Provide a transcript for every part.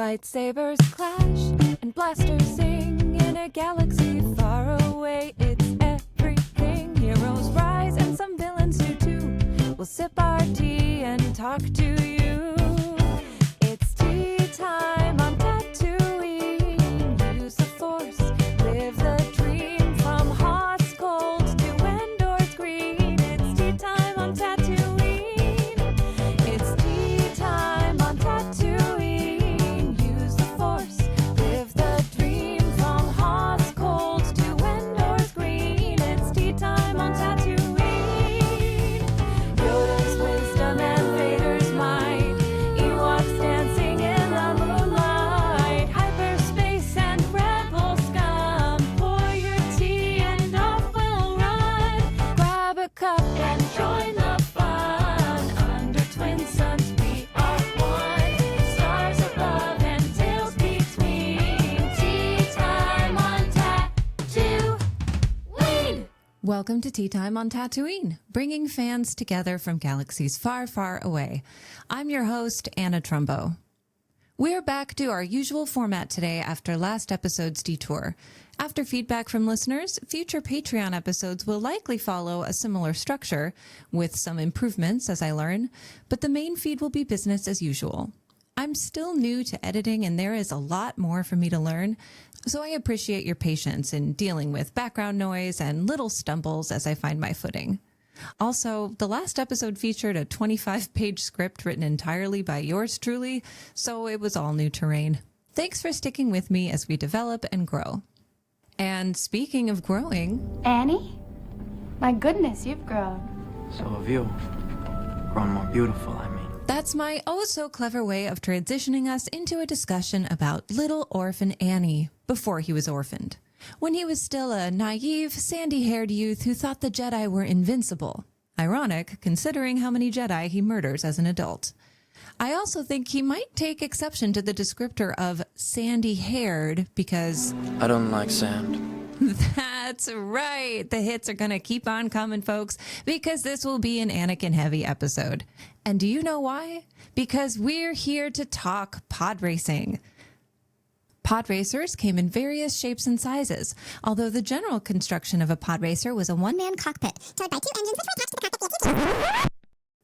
Lightsabers clash and blasters sing in a galaxy far away. It's everything. Heroes rise and some villains do too. We'll sip our tea and talk to you. It's tea time on Tatooine. Use the Force, live the dream from Hoth's cold to Endor's green. It's tea time on Tatooine. It's tea time on Tatooine. Use the Force, live the dream from Hoth's cold to Endor's green. It's tea time on Tatooine. Yoda's wisdom and Vader's might. Ewoks dancing in the moonlight. Hyperspace and rebel scum. Pour your tea and off we'll run. Grab a cup and join the fun. Under twin suns we are one. Stars above and tails between. Tea time on Tatooine. Welcome to Tea Time on Tatooine, bringing fans together from galaxies far, far away. I'm your host, Anna Trumbo. We're back to our usual format today after last episode's detour. After feedback from listeners, future Patreon episodes will likely follow a similar structure, with some improvements as I learn, but the main feed will be business as usual. I'm still new to editing and there is a lot more for me to learn, so I appreciate your patience in dealing with background noise and little stumbles as I find my footing. Also, the last episode featured a 25-page script written entirely by yours truly, so it was all new terrain. Thanks for sticking with me as we develop and grow. And speaking of growing... Annie? My goodness, you've grown. So have you. Grown more beautiful, I mean. That's my oh-so-clever way of transitioning us into a discussion about little orphan Annie before he was orphaned, when he was still a naive, sandy-haired youth who thought the Jedi were invincible. Ironic, considering how many Jedi he murders as an adult. I also think he might take exception to the descriptor of sandy-haired because... I don't like sand. That's right. The hits are going to keep on coming, folks, because this will be an Anakin-heavy episode. And do you know why? Because we're here to talk pod racing. Pod racers came in various shapes and sizes, although the general construction of a pod racer was a one-man cockpit, towed by two engines which were attached to the cockpit.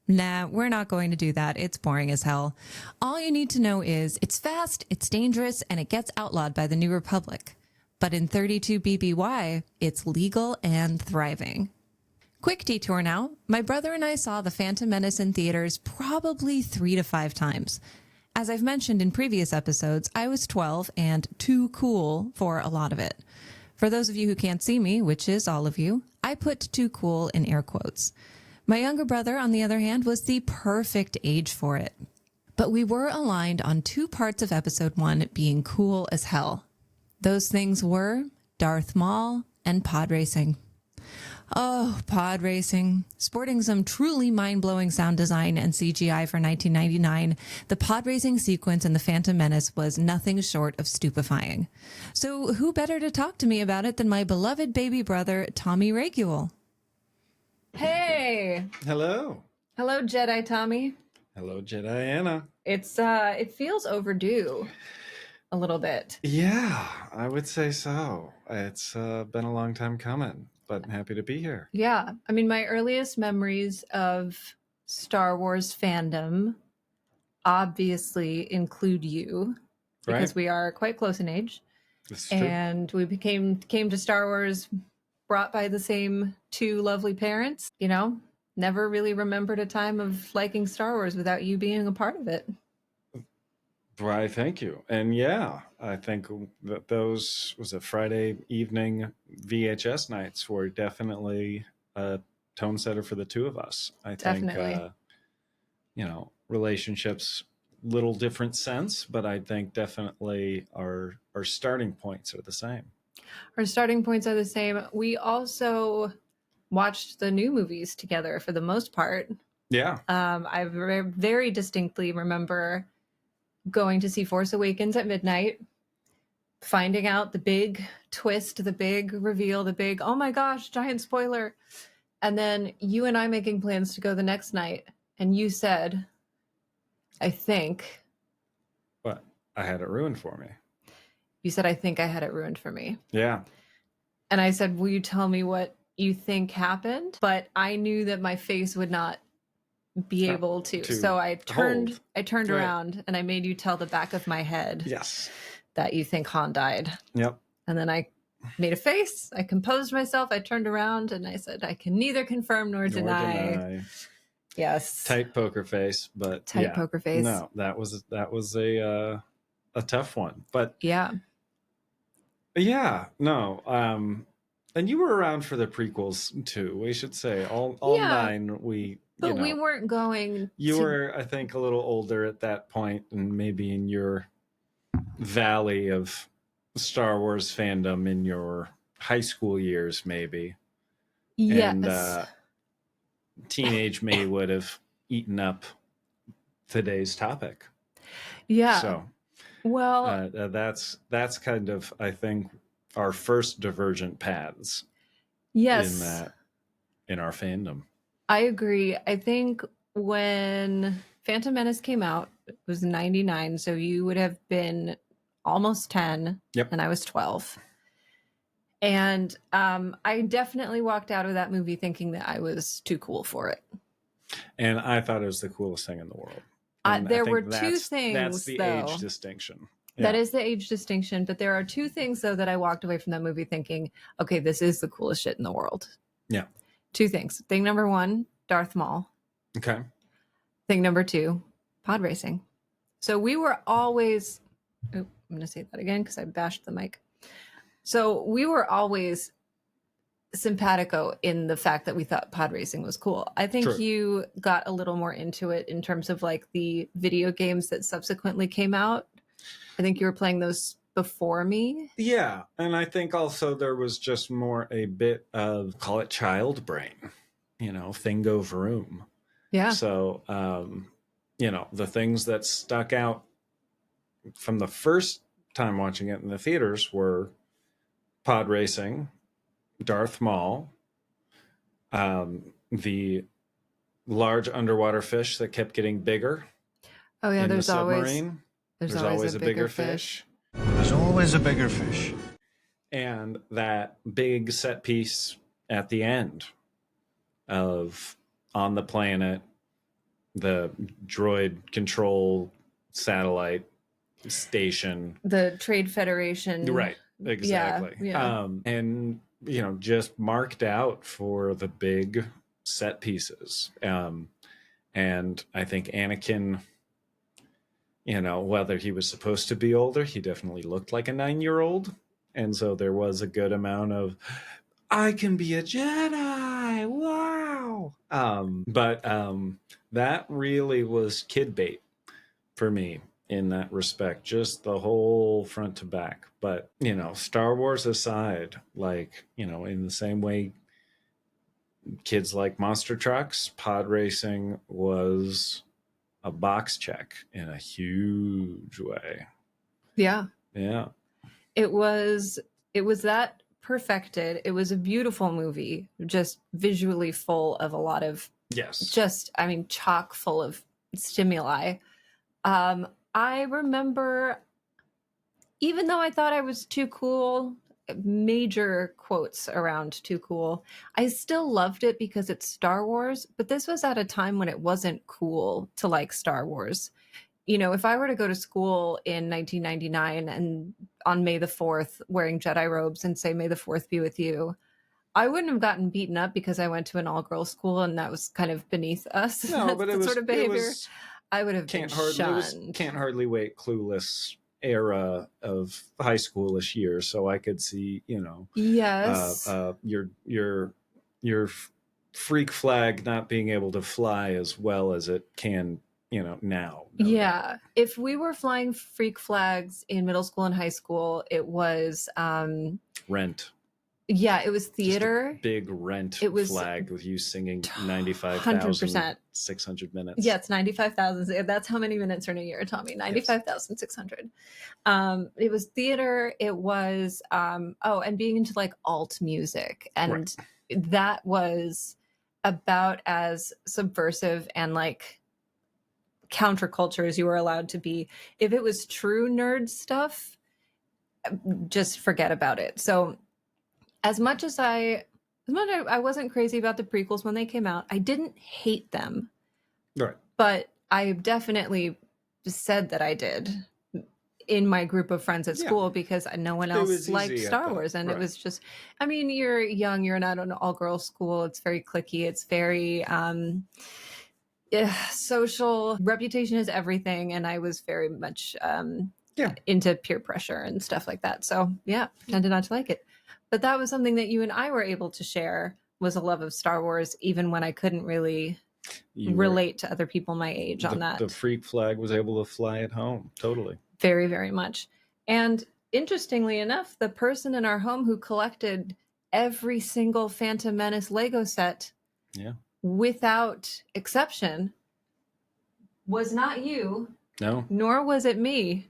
Nah, we're not going to do that. It's boring as hell. All you need to know is it's fast, it's dangerous, and it gets outlawed by the New Republic. But in 32 BBY, it's legal and thriving. Quick detour now. My brother and I saw the Phantom Menace in theaters probably 3 to 5 times. As I've mentioned in previous episodes, I was 12 and too cool for a lot of it. For those of you who can't see me, which is all of you, I put too cool in air quotes. My younger brother, on the other hand, was the perfect age for it. But we were aligned on 2 parts of episode 1 being cool as hell. Those things were Darth Maul and pod racing. Oh, pod racing. Sporting some truly mind-blowing sound design and CGI for 1999, the pod racing sequence in The Phantom Menace was nothing short of stupefying. So who better to talk to me about it than my beloved baby brother, Tommy Raiguel? Hey! Hello. Hello, Jedi Tommy. Hello, Jedi Anna. It feels overdue. A little bit. Yeah, I would say so. It's been a long time coming, but I'm happy to be here. Yeah. I mean, my earliest memories of Star Wars fandom obviously include you because we are quite close in age. That's true. And we came to Star Wars brought by the same 2 lovely parents, you know, never really remembered a time of liking Star Wars without you being a part of it. Why, thank you. And yeah, I think that those was a Friday evening VHS nights were definitely a tone setter for the 2 of us. I Definitely. think, relationships, little different sense, but I think definitely our starting points are the same. Our starting points are the same. We also watched the new movies together for the most part. Yeah. I very distinctly remember going to see Force Awakens at midnight, finding out the big twist, the big reveal, the big, oh my gosh, giant spoiler. And then you and I making plans to go the next night. And you said, I think, What? I had it ruined for me. You said, I think I had it ruined for me. Yeah. And I said, will you tell me what you think happened? But I knew that my face would not be able to. So I turned Right. around and I made you tell the back of my head Yes. that you think Han died. Yep. And then I made a face. I composed myself. I turned around and I said, I can neither confirm nor deny. Yes. Tight poker face, but Tight poker face. No, that was a tough one. But yeah. Yeah, no. And you were around for the prequels too. We should say all 9. But we weren't going. You were, I think, a little older at that point, and maybe in your valley of Star Wars fandom in your high school years, maybe. Yes. And teenage me would have eaten up today's topic. Yeah. So. Well, that's kind of, I think, our first divergent paths. Yes. In our fandom. I agree. I think when Phantom Menace came out, it was 99, so you would have been almost 10, yep. And I was 12. And I definitely walked out of that movie thinking that I was too cool for it. And I thought it was the coolest thing in the world. There were two things, that's the age distinction. Yeah. That is the age distinction. But there are two things, though, that I walked away from that movie thinking, okay, this is the coolest shit in the world. Yeah. Two things. Thing number one, Darth Maul. Okay. Thing number two, pod racing. So we were always, I'm going to say that again because I bashed the mic. So we were always simpatico in the fact that we thought pod racing was cool. I think you got a little more into it in terms of like the video games that subsequently came out. I think you were playing those before me. Yeah. And I think also there was just more a bit of, call it child brain, Thingo Vroom. Yeah. So, the things that stuck out from the first time watching it in the theaters were pod racing, Darth Maul, the large underwater fish that kept getting bigger. Oh yeah, there's always a bigger fish. There's always a bigger fish. And that big set piece at the end of on the planet, the droid control satellite station, the Trade Federation, right? Exactly. Yeah. And just marked out for the big set pieces. And I think Anakin, whether he was supposed to be older, he definitely looked like a 9-year-old. And so there was a good amount of, I can be a Jedi. Wow. But that really was kid bait for me in that respect, just the whole front to back. But, Star Wars aside, in the same way kids like monster trucks, pod racing was a box check in a huge way. Yeah. Yeah. It was that perfected. It was a beautiful movie, just visually full of a lot of chock full of stimuli. I remember, even though I thought I was too cool, major quotes around too cool, I still loved it because it's Star Wars, but this was at a time when it wasn't cool to like Star Wars. If I were to go to school in 1999 and on May the 4th wearing Jedi robes and say, "May the 4th be with you," I wouldn't have gotten beaten up because I went to an all-girls school and that was kind of beneath us. No, but it was sort of behavior. I would have been shunned. Can't hardly wait clueless era of high schoolish years, so I could see, yes, your freak flag not being able to fly as well as it can, now. Yeah, if we were flying freak flags in middle school and high school, it was Rent. Yeah, it was theater. Just a big Rent flag with you singing 95,600 minutes. Yeah, it's 95,000. That's how many minutes are in a year, Tommy. 95,600. It was theater. It was and being into like alt music, and that was about as subversive and like counterculture as you were allowed to be. If it was true nerd stuff, just forget about it. So as much as I wasn't crazy about the prequels when they came out, I didn't hate them. Right. But I definitely said that I did in my group of friends at school because no one else liked Star Wars. And it was just, I mean, you're young, you're not an all-girls school. It's very cliquey. It's very social. Reputation is everything. And I was very much into peer pressure and stuff like that. So yeah, pretended not to like it. But that was something that you and I were able to share, was a love of Star Wars, even when I couldn't really relate to other people my age on that. The freak flag was able to fly at home. Totally. Very, very much. And interestingly enough, the person in our home who collected every single Phantom Menace Lego set without exception was not you. No. Nor was it me.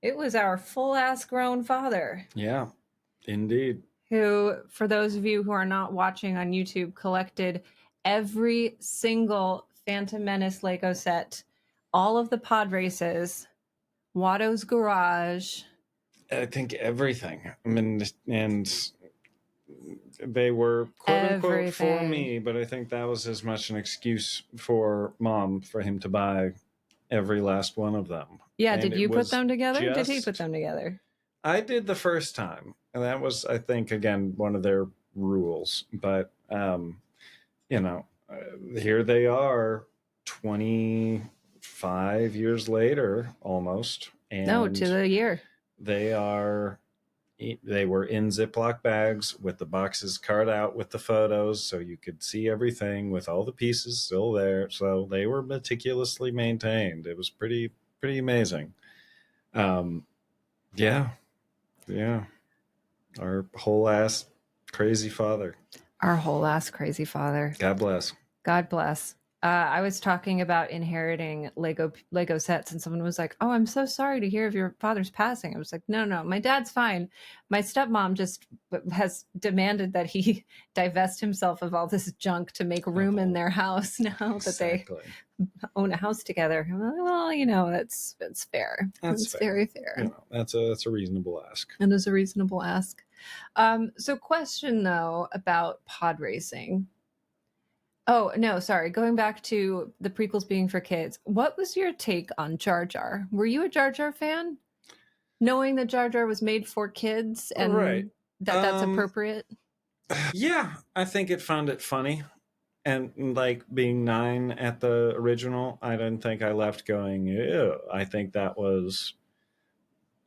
It was our full-ass grown father. Yeah, indeed. Who, for those of you who are not watching on YouTube, collected every single Phantom Menace Lego set, all of the pod races, Watto's garage. I think everything. I mean, and they were quote unquote for me, but I think that was as much an excuse for Mom for him to buy every last one of them. Yeah, and did you put them together? Did he put them together? I did the first time, and that was, I think, again, one of their rules. But here they are 25 years later almost, and no, to the year. They were in Ziploc bags with the boxes cut out with the photos so you could see everything with all the pieces still there. So they were meticulously maintained. It was pretty amazing. Yeah, our whole ass crazy father. God bless. I was talking about inheriting Lego sets, and someone was like, "Oh, I'm so sorry to hear of your father's passing." I was like, "No, my dad's fine. My stepmom just has demanded that he divest himself of all this junk to make room in their house now that they own a house together." Well, that's fair. That's very fair. That's a reasonable ask. It is a reasonable ask. So question though about pod racing. Oh, no, sorry. Going back to the prequels being for kids, what was your take on Jar Jar? Were you a Jar Jar fan? Knowing that Jar Jar was made for kids and that's appropriate? Yeah, I think it found it funny. And like being 9 at the original, I didn't think I left going, ew. I think I was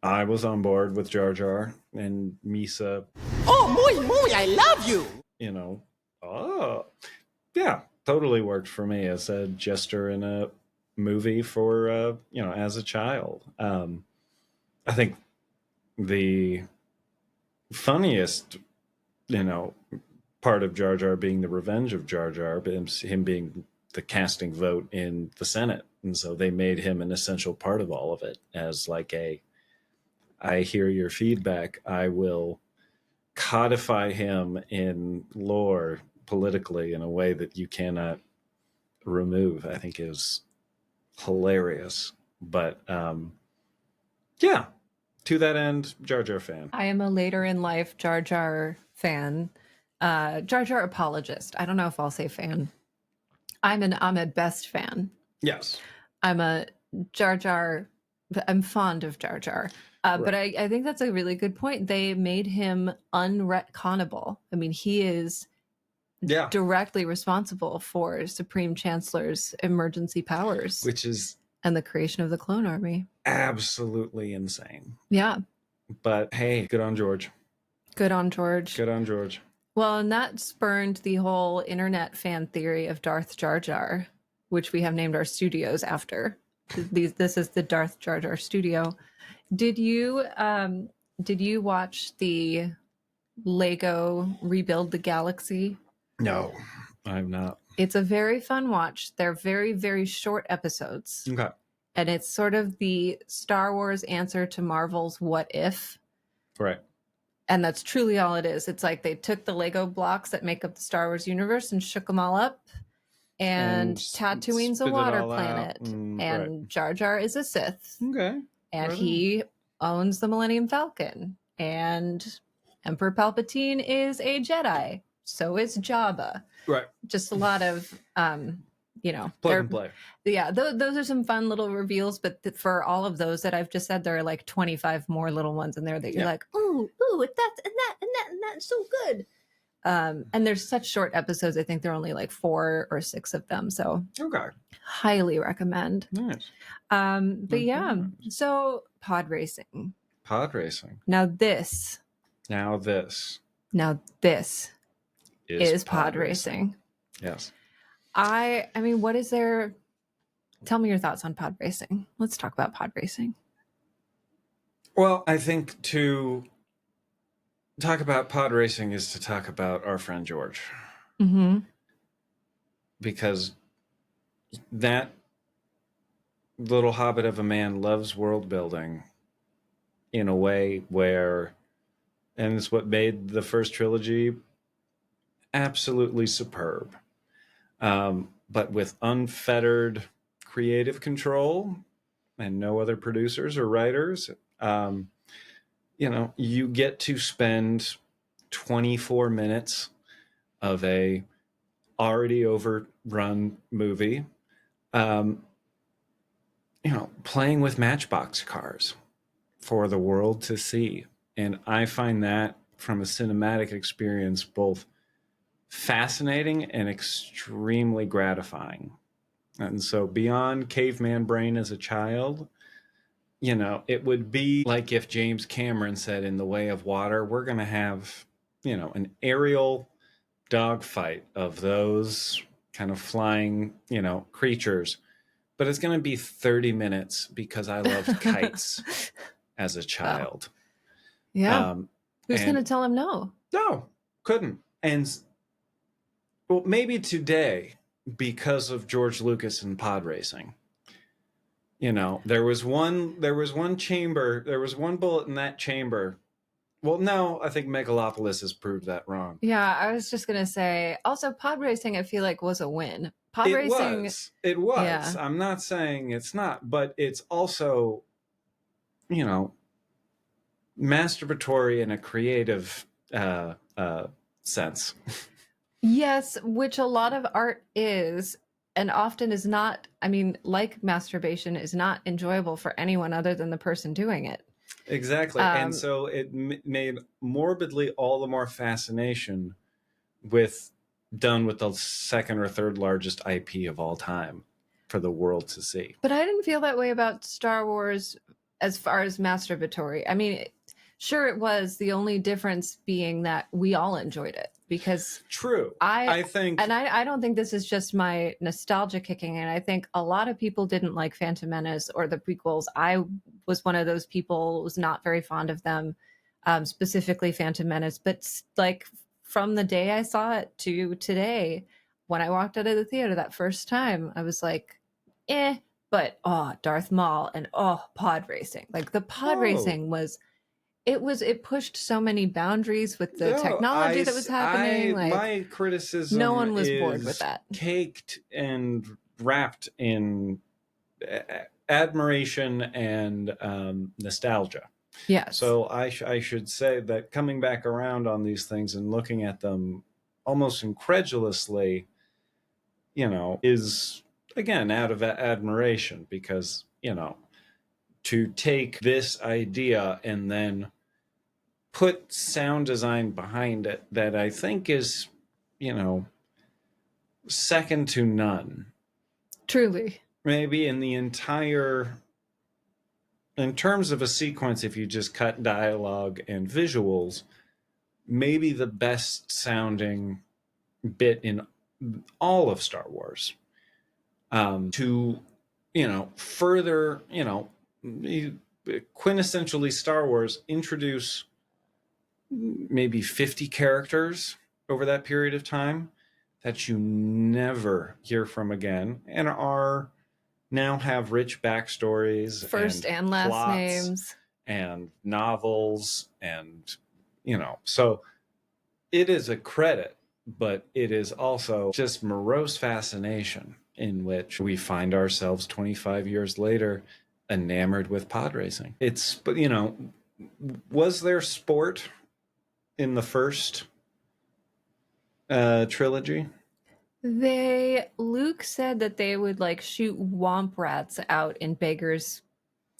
on board with Jar Jar and Misa. Oh, muy, I love you. Yeah, totally worked for me as a jester in a movie for, as a child. I think the funniest, part of Jar Jar being the revenge of Jar Jar, him being the casting vote in the Senate. And so they made him an essential part of all of it as like I hear your feedback. I will codify him in lore politically in a way that you cannot remove. I think is hilarious. But to that end, Jar Jar fan. I am a later in life Jar Jar fan. Jar Jar apologist. I don't know if I'll say fan. I'm a best fan. Yes. I'm a Jar Jar. I'm fond of Jar Jar. Right. But I think that's a really good point. They made him unretconnable. I mean, he is directly responsible for Supreme Chancellor's emergency powers, and the creation of the clone army. Absolutely insane. Yeah. But hey, good on George. Well, and that spurned the whole internet fan theory of Darth Jar Jar, which we have named our studios after. This is the Darth Jar Jar studio. Did you watch the Lego Rebuild the Galaxy? No, I have not. It's a very fun watch. They're very, very short episodes. Okay. And it's sort of the Star Wars answer to Marvel's What If. Right. And that's truly all it is. It's like they took the Lego blocks that make up the Star Wars universe and shook them all up And Tatooine's a spit it water all out planet. and- And Jar Jar is a Sith. Okay. And Right he owns the Millennium Falcon. And Emperor Palpatine is a Jedi. So is Jabba. Right. Just a lot of, Plug they're- and play. yeah, those are some fun little reveals. But for all of those that I've just said, there are like 25 more little ones in there that you're Yeah. like, ooh, that's and that's so good. And there's such short episodes. I think there are only like 4 or 6 of them. So Okay. highly recommend. Nice. But yeah, Mhm. so pod racing. Pod racing. Now this is pod racing. Yes. I mean, what is there? Tell me your thoughts on pod racing. Let's talk about pod racing. Well, I think to talk about pod racing is to talk about our friend George, Mm-hmm. because that little hobbit of a man loves world building in a way where, and it's what made the first trilogy absolutely superb. But with unfettered creative control and no other producers or writers, you get to spend 24 minutes of a already overrun movie, playing with Matchbox cars for the world to see. And I find that from a cinematic experience both fascinating and extremely gratifying. And so beyond caveman brain as a child, it would be like if James Cameron said, in The Way of Water, we're going to have, an aerial dogfight of those kind of flying, creatures. But it's going to be 30 minutes because I loved kites as a child. Yeah. Who's and- going to tell him no? No, couldn't. And well, maybe today, because of George Lucas and pod racing, there was one chamber, there was one bullet in that chamber. Well, no, I think Megalopolis has proved that wrong. Yeah, I was just going to say, also pod racing, I feel like was a win. Pod racing. It was. Yeah. I'm not saying it's not, but it's also, masturbatory in a creative sense. Yes, which a lot of art is, and often is not. I mean, like masturbation is not enjoyable for anyone other than the person doing it. Exactly. And so it made morbidly all the more fascination done with the second or third largest IP of all time for the world to see. But I didn't feel that way about Star Wars as far as masturbatory. I mean, sure, it was, the only difference being that we all enjoyed it because True. I think, and I don't think this is just my nostalgia kicking in. I think a lot of people didn't like Phantom Menace or the prequels. I was one of those people, was not very fond of them, specifically Phantom Menace. But like from the day I saw it to today, when I walked out of the theater that first time, I was like, but Darth Maul and pod racing. Like the pod racing it pushed so many boundaries with the technology that was happening. My criticism, no one was bored with that. Caked and wrapped in admiration and nostalgia. Yes. So I should say that coming back around on these things and looking at them almost incredulously, is again out of admiration, because to take this idea and then put sound design behind it that I think is, second to none. Truly. Maybe in terms of a sequence, if you just cut dialogue and visuals, maybe the best sounding bit in all of Star Wars. To, further, quintessentially Star Wars, introduce maybe 50 characters over that period of time that you never hear from again, and now have rich backstories, First and last plots names, and novels, and so it is a credit but it is also just morose fascination in which we find ourselves 25 years later enamored with pod racing. It's, but you know, was there sport in the first trilogy? Luke said that they would like shoot womp rats out in Beggar's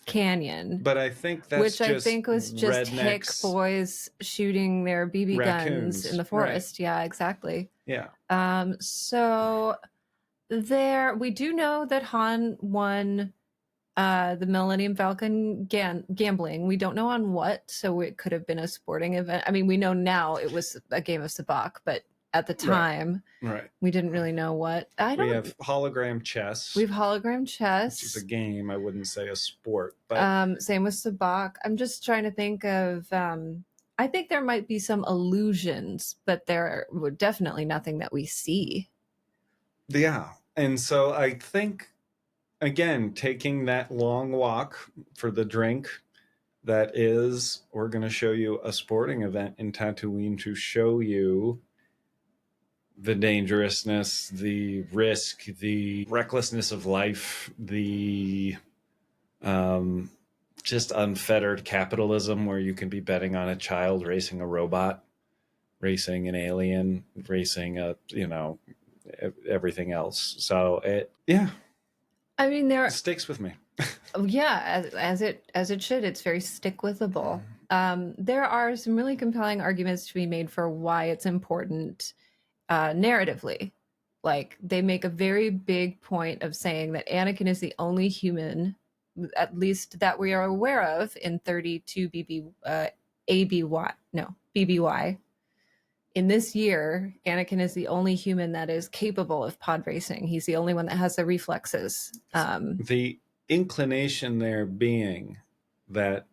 Canyon, But I think that's which I just think was just hick rednecks, boys shooting their BB guns raccoons. in the forest. Yeah, exactly. Yeah. So there, we do know that Han won the Millennium Falcon gambling. We don't know on what, so it could have been a sporting event. I mean, we know now it was a game of sabacc, but at the time, Right. we didn't really know what. We have hologram chess. We have hologram chess. Which is a game. I wouldn't say a sport, but same with sabacc. I'm just trying to think of. I think there might be some illusions, but there were definitely nothing that we see. yeah. And so I think, again, taking that long walk for the drink, that is, we're going to show you a sporting event in Tatooine to show you the dangerousness, the risk, the recklessness of life, the just unfettered capitalism where you can be betting on a child racing a robot, racing an alien, racing a, you know, everything else. So it, yeah. I mean, It sticks with me. yeah, as it should. It's very stick-withable. There are some really compelling arguments to be made for why it's important narratively. Like, they make a very big point of saying that Anakin is the only human, at least that we are aware of, in 32 BBY. In this year, Anakin is the only human that is capable of pod racing. He's the only one that has the reflexes. The inclination there being that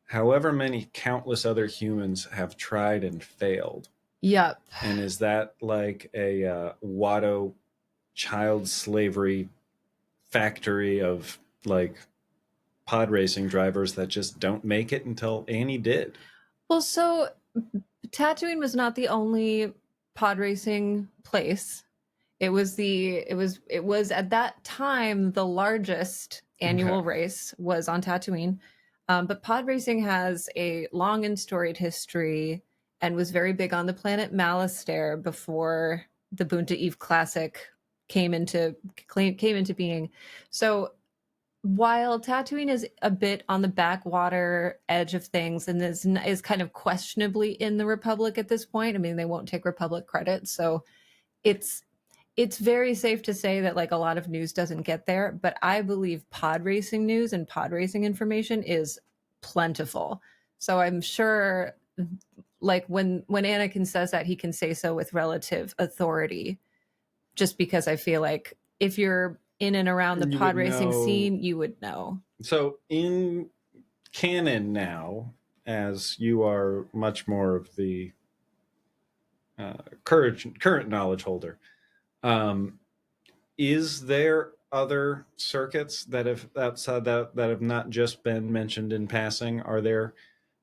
however many countless other humans have tried and failed. Yep. And is that like a Watto child slavery factory of like pod racing drivers that just don't make it until Annie did? Well, so Tatooine was not the only pod racing place. It was at that time the largest annual race was on Tatooine. But pod racing has a long and storied history and was very big on the planet Malastare before the Boonta Eve Classic came into being. So while Tatooine is a bit on the backwater edge of things and is kind of questionably in the Republic at this point, I mean, they won't take Republic credit, so it's very safe to say that like a lot of news doesn't get there, but I believe pod racing news and pod racing information is plentiful. So I'm sure like when Anakin says that, he can say so with relative authority, just because I feel like if you're in and around the pod racing scene, you would know. So in canon now, as you are much more of the current knowledge holder, is there other circuits that have outside that have not just been mentioned in passing? Are there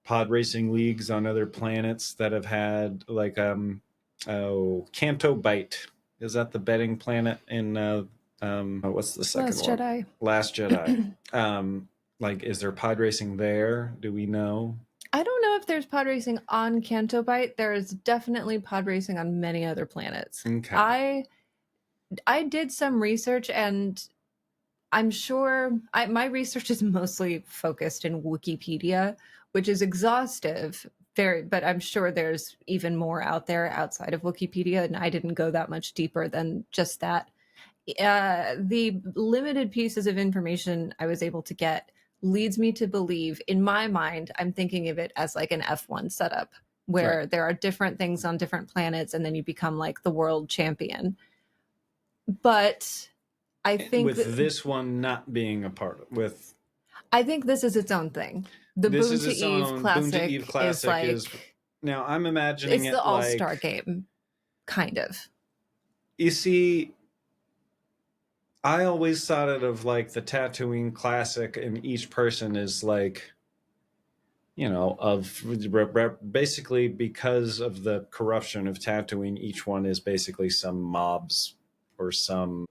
pod racing leagues on other planets that have had like Canto Bite? Is that the betting planet in what's the second one? Last Jedi. Like, is there pod racing there? Do we know? I don't know if there's pod racing on Canto Bite. There is definitely pod racing on many other planets. Okay. I did some research, and I'm sure my research is mostly focused in Wikipedia, which is exhaustive, but I'm sure there's even more out there outside of Wikipedia, and I didn't go that much deeper than just that. The limited pieces of information I was able to get leads me to believe, in my mind, I'm thinking of it as like an F1 setup, where there are different things on different planets, and then you become like the world champion. But I think with this one not being a part of, I think this is its own thing. The Boonta Eve Classic is like, now I'm imagining it's the all-star game, kind of. You see, I always thought it of like the Tatooine Classic, and each person is like of basically because of the corruption of Tatooine, each one is basically some mobs or some,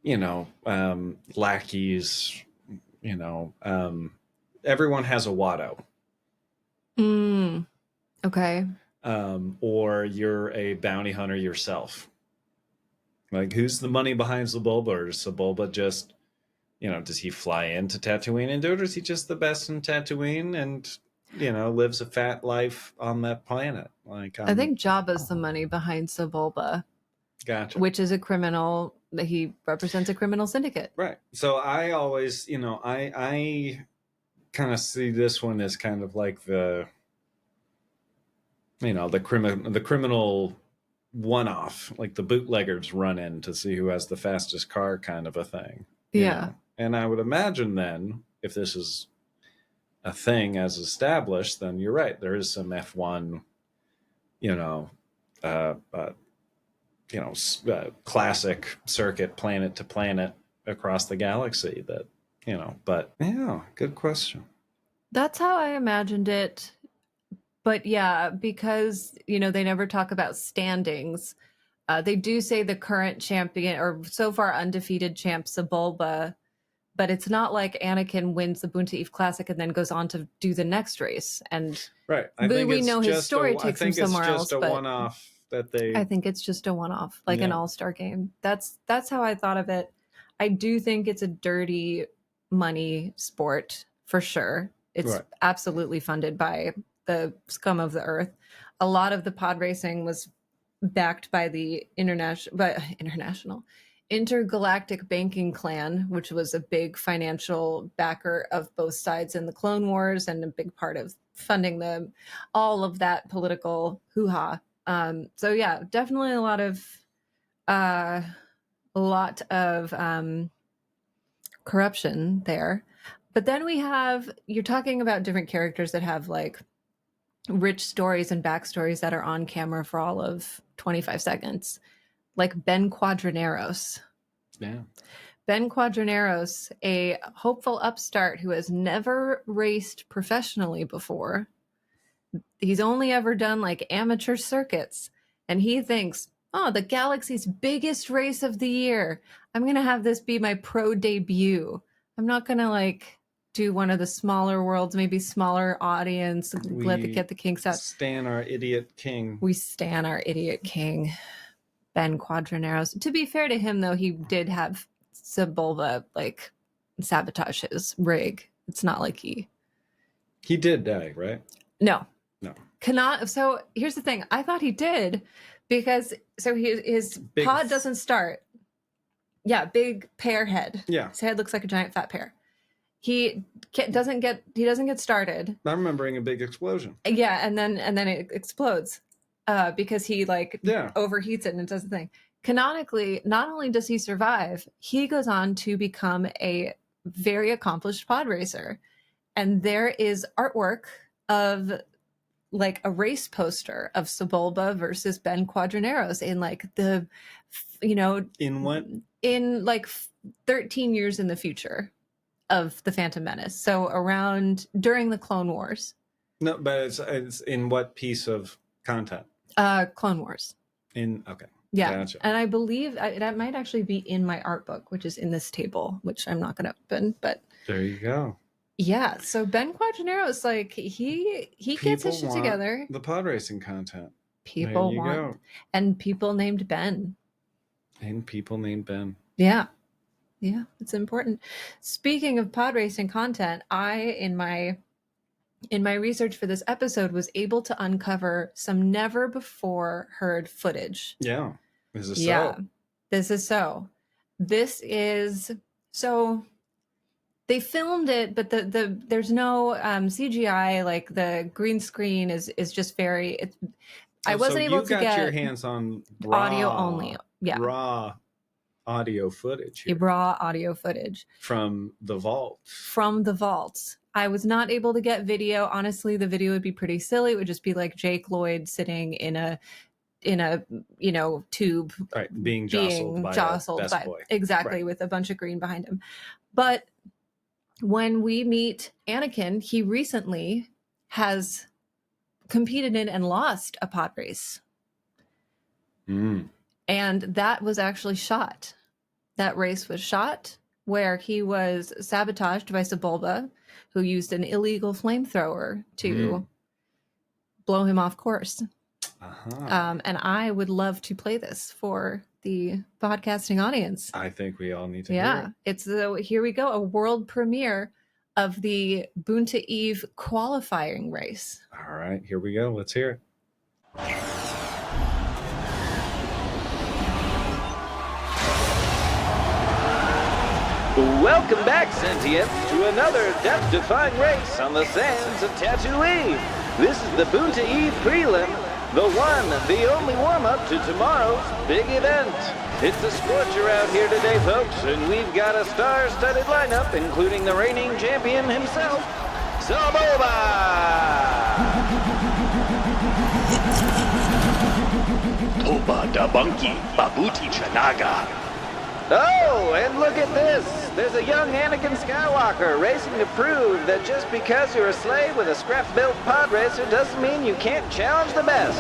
lackeys, everyone has a Watto. Okay. Or you're a bounty hunter yourself. Like, who's the money behind Sebulba? Or is Sebulba just, does he fly into Tatooine and do it? Or is he just the best in Tatooine and, lives a fat life on that planet? Like, I think Jabba's the money behind Sebulba. Gotcha. Which is a criminal. He represents a criminal syndicate. Right. So I always, I kind of see this one as kind of like the criminal one-off, like the bootleggers run in to see who has the fastest car kind of a thing. Yeah. And I would imagine then, if this is a thing as established, then you're right. There is some F1, classic circuit, planet to planet across the galaxy that, but yeah, good question. That's how I imagined it. But yeah, because, they never talk about standings. They do say the current champion, or so far undefeated champ, Sebulba, but it's not like Anakin wins the Boonta Eve Classic and then goes on to do the next race. And right, we know his story takes him somewhere else. But one-off that I think it's just a one-off, like an all-star game. That's how I thought of it. I do think it's a dirty money sport for sure. It's absolutely funded by the scum of the earth. A lot of the pod racing was backed by the intergalactic banking clan, which was a big financial backer of both sides in the Clone Wars and a big part of funding all of that political hoo-ha. So yeah, definitely a lot of corruption there. But then you're talking about different characters that have like rich stories and backstories that are on camera for all of 25 seconds, like Ben Quadrinaros. Yeah. Ben Quadrinaros, a hopeful upstart who has never raced professionally before. He's only ever done like amateur circuits, and he thinks, oh, the galaxy's biggest race of the year. I'm going to have this be my pro debut. I'm not going to like do one of the smaller worlds, maybe smaller audience, get the kinks out. Stan our idiot king. We stan our idiot king, Ben Quadrinaros. To be fair to him, though, he did have Sebulba like sabotage his rig. It's not like he did die, right? No. No. So here's the thing. I thought he did because his pod doesn't start. Yeah, big pear head. Yeah. His head looks like a giant fat pear. He doesn't get started. I'm remembering a big explosion. Yeah, and then it explodes because he overheats it and it does the thing. Canonically, not only does he survive, he goes on to become a very accomplished pod racer. And there is artwork of like a race poster of Sebulba versus Ben Quadrinaros in like in what? In like 13 years in the future of the Phantom Menace. So during the Clone Wars. No, but it's in what piece of content? Clone Wars. Okay. Yeah. Gotcha. And I believe that might actually be in my art book, which is in this table, which I'm not going to open, but there you go. Yeah. So Ben Quadrinaros, like he gets his shit together. The pod racing content. People want, and people named Ben. And people named Ben. Yeah. Yeah, it's important. Speaking of pod racing content, I in my research for this episode was able to uncover some never before heard footage. Yeah. This is so they filmed it, but there's no CGI, like the green screen is just very I wasn't able to get your hands on audio only. Yeah. Raw audio footage here. Raw audio footage from the vault. I was not able to get video. Honestly, the video would be pretty silly. It would just be like Jake Lloyd sitting in a tube, right, being jostled by boy. Exactly, right, with a bunch of green behind him. But when we meet Anakin, he recently has competed in and lost a pod race. Mm. And that was actually shot. That race was shot where he was sabotaged by Sebulba, who used an illegal flamethrower to blow him off course. Uh-huh. And I would love to play this for the podcasting audience. I think we all need to hear it. It's here we go, a world premiere of the Boonta Eve qualifying race. All right, here we go. Let's hear it. Welcome back, Sentients, to another death-defying race on the sands of Tatooine. This is the Boonta Eve prelim, the one, the only warm-up to tomorrow's big event. It's a scorcher out here today, folks, and we've got a star-studded lineup, including the reigning champion himself, Sebulba! Toba da Bunky, Babuti Chanaga. Oh, and look at this. There's a young Anakin Skywalker racing to prove that just because you're a slave with a scrap-built pod racer doesn't mean you can't challenge the best.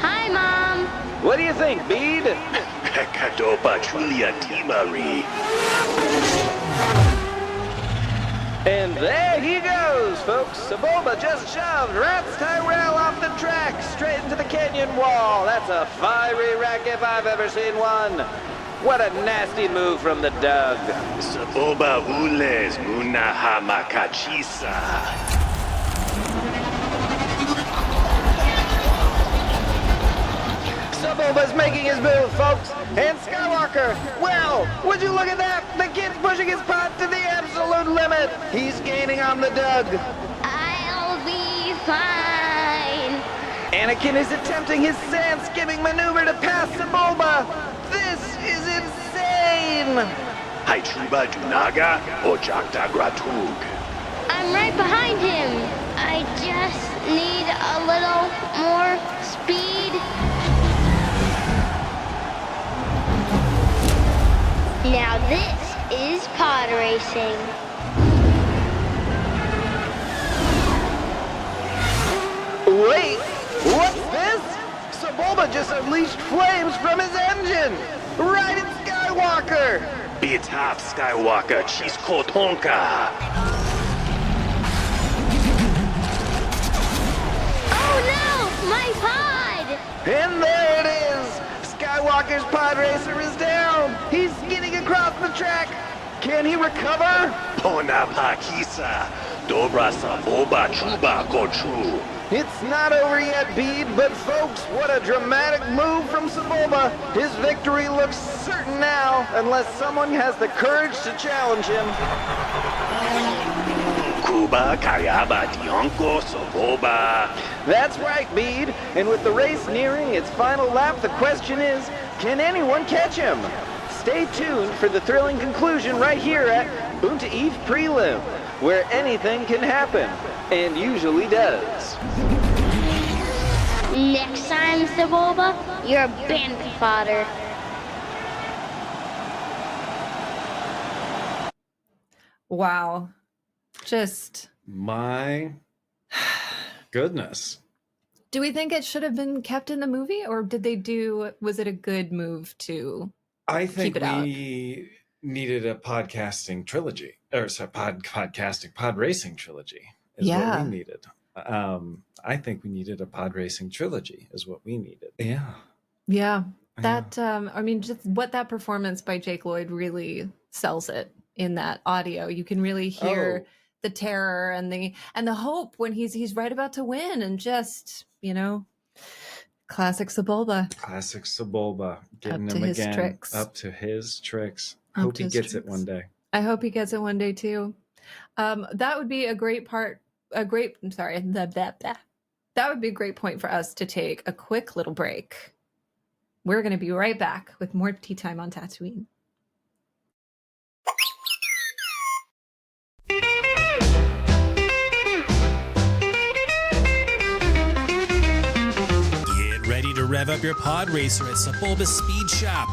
Hi, Mom. What do you think, Bede? Kadoba Julia Timari. And there he goes, folks. Sebulba just shoved Rats Tyrell off the track, straight into the canyon wall. That's a fiery wreck if I've ever seen one. What a nasty move from the Doug. Sebulba Ules Munaha Makachisa. Sebulba's making his move, folks. And Skywalker, well, would you look at that? The kid's pushing his pod to the absolute limit. He's gaining on the Doug. I'll be fine. Anakin is attempting his sand-skimming maneuver to pass Sebulba. This is insane! Haitruba Dunaga Ojakta Gratug. I'm right behind him. I just need a little more speed. Now this is pod racing. Wait, what's this? Sebulba just unleashed flames from his engine! Right at Skywalker! Beat half Skywalker Chisco Tonka. Oh no, my pod! And there it is! Skywalker's pod racer is down! He's skidding across the track! Can he recover? Pona Pakisa. Dobra Saboba Chuba Kochu. It's not over yet, Bede, but folks, what a dramatic move from Sebulba. His victory looks certain now, unless someone has the courage to challenge him. Kuba Kayaba Dionko Soboba. That's right, Bede. And with the race nearing its final lap, the question is, can anyone catch him? Stay tuned for the thrilling conclusion right here at Boonta Eve Prelim, where anything can happen, and usually does. Next time, Sebulba, you're bandit fodder. Wow. Just... My goodness. Do we think it should have been kept in the movie, or was it a good move to I think keep it out? we needed a podcasting trilogy, or sorry, pod racing trilogy is what we needed. I think we needed a pod racing trilogy is what we needed. Yeah. Yeah. That, I mean, just what that performance by Jake Lloyd really sells it in that audio. You can really hear the terror and the hope when he's right about to win, and just, classic Sebulba. Classic Sebulba. Getting Up to him his again. tricks. Up to his tricks. Up Hope to he his gets it tricks. one day. I hope he gets it one day too. That would be a great part. That would be a great point for us to take a quick little break. We're going to be right back with more Tea Time on Tatooine. Get ready to rev up your pod racer at Sebulba Speed Shop.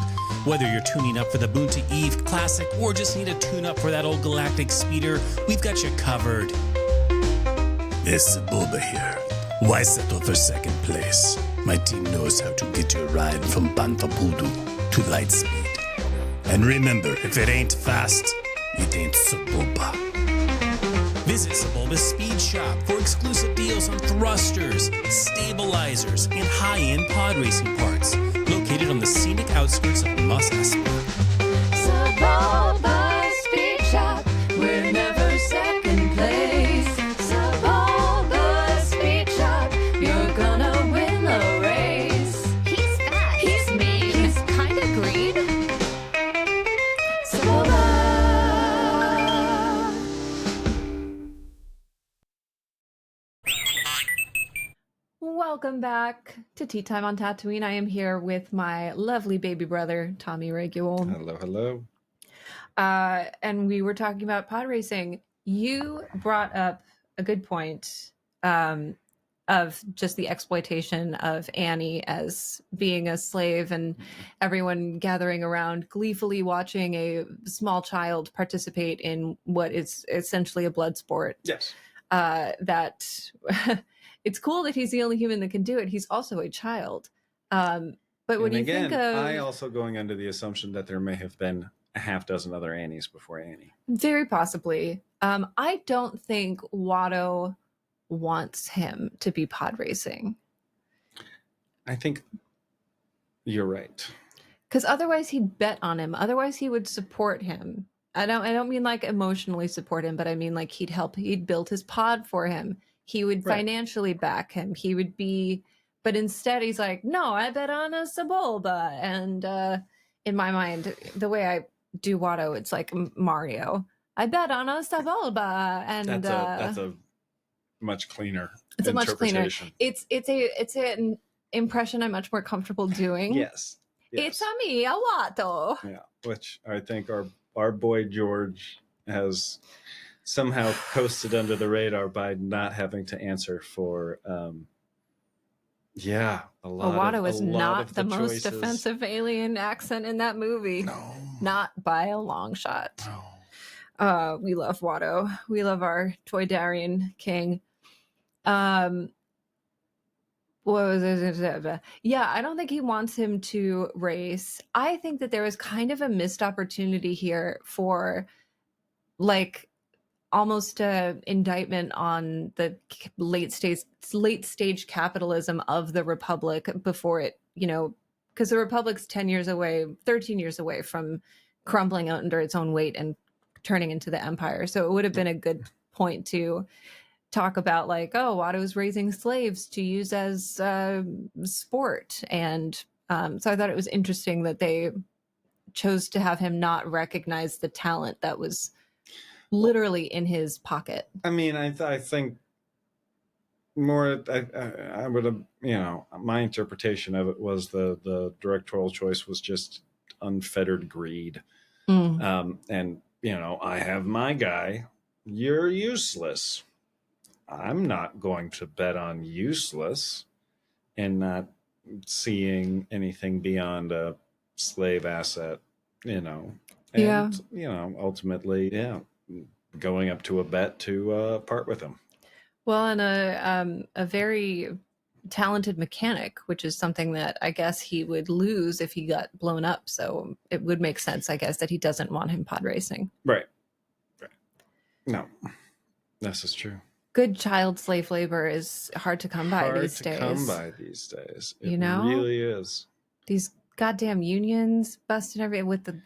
Whether you're tuning up for the Boonta Eve Classic or just need a tune-up for that old galactic speeder, we've got you covered. It's Sebulba here. Why settle for second place? My team knows how to get you a ride from Bantapudu to Lightspeed. And remember, if it ain't fast, it ain't Sebulba. Visit Sebulba's Speed Shop for exclusive deals on thrusters, stabilizers, and high-end pod racing parts. Located on the scenic outskirts of Mos Espa. Sebulba Speed Shop, we're never second place. Sebulba Speed Shop, you're gonna win the race. He's fast. He's mean. He's kind of green. Sebulba. Welcome back to Tea Time on Tatooine. I am here with my lovely baby brother, Tommy Raiguel. Hello, hello. And we were talking about pod racing. You brought up a good point of just the exploitation of Annie as being a slave and everyone gathering around gleefully watching a small child participate in what is essentially a blood sport. Yes. That it's cool that he's the only human that can do it. He's also a child. But when you think of... I also going under the assumption that there may have been a half dozen other Annies before Annie. Very possibly. I don't think Watto wants him to be pod racing. I think you're right. Because otherwise he'd bet on him. Otherwise he would support him. I don't mean like emotionally support him, but I mean like he'd build his pod for him. He would financially back him. He would be, but instead he's like, no, I bet on a Sebulba. And in my mind, the way I do Watto, it's like Mario. I bet on a Sebulba. And that's a much cleaner. It's a much cleaner. It's an impression I'm much more comfortable doing. Yes. It's a me, a Watto. Yeah, which I think our boy George has somehow coasted under the radar by not having to answer for a lot Watto of is not the most choices. offensive alien accent in that movie. No. Not by a long shot. No. We love Watto. We love our Toydarian king. What was it? Yeah, I don't think he wants him to race. I think that there was kind of a missed opportunity here for like almost a indictment on the late stage capitalism of the Republic before it, because the Republic's 13 years away from crumbling under its own weight and turning into the Empire. So it would have been a good point to talk about like, oh, Watto's raising slaves to use as sport. And so I thought it was interesting that they chose to have him not recognize the talent that was literally in his pocket. I mean, I think more, I would have, my interpretation of it was the directorial choice was just unfettered greed. And, I have my guy, you're useless. I'm not going to bet on useless and not seeing anything beyond a slave asset, and, ultimately, going up to a bet to part with him. Well, and a very talented mechanic, which is something that I guess he would lose if he got blown up. So it would make sense, I guess, that he doesn't want him pod racing. Right. No, this is true. Good child slave labor is hard to come by these days. It You know? really is. These goddamn unions busting everything with the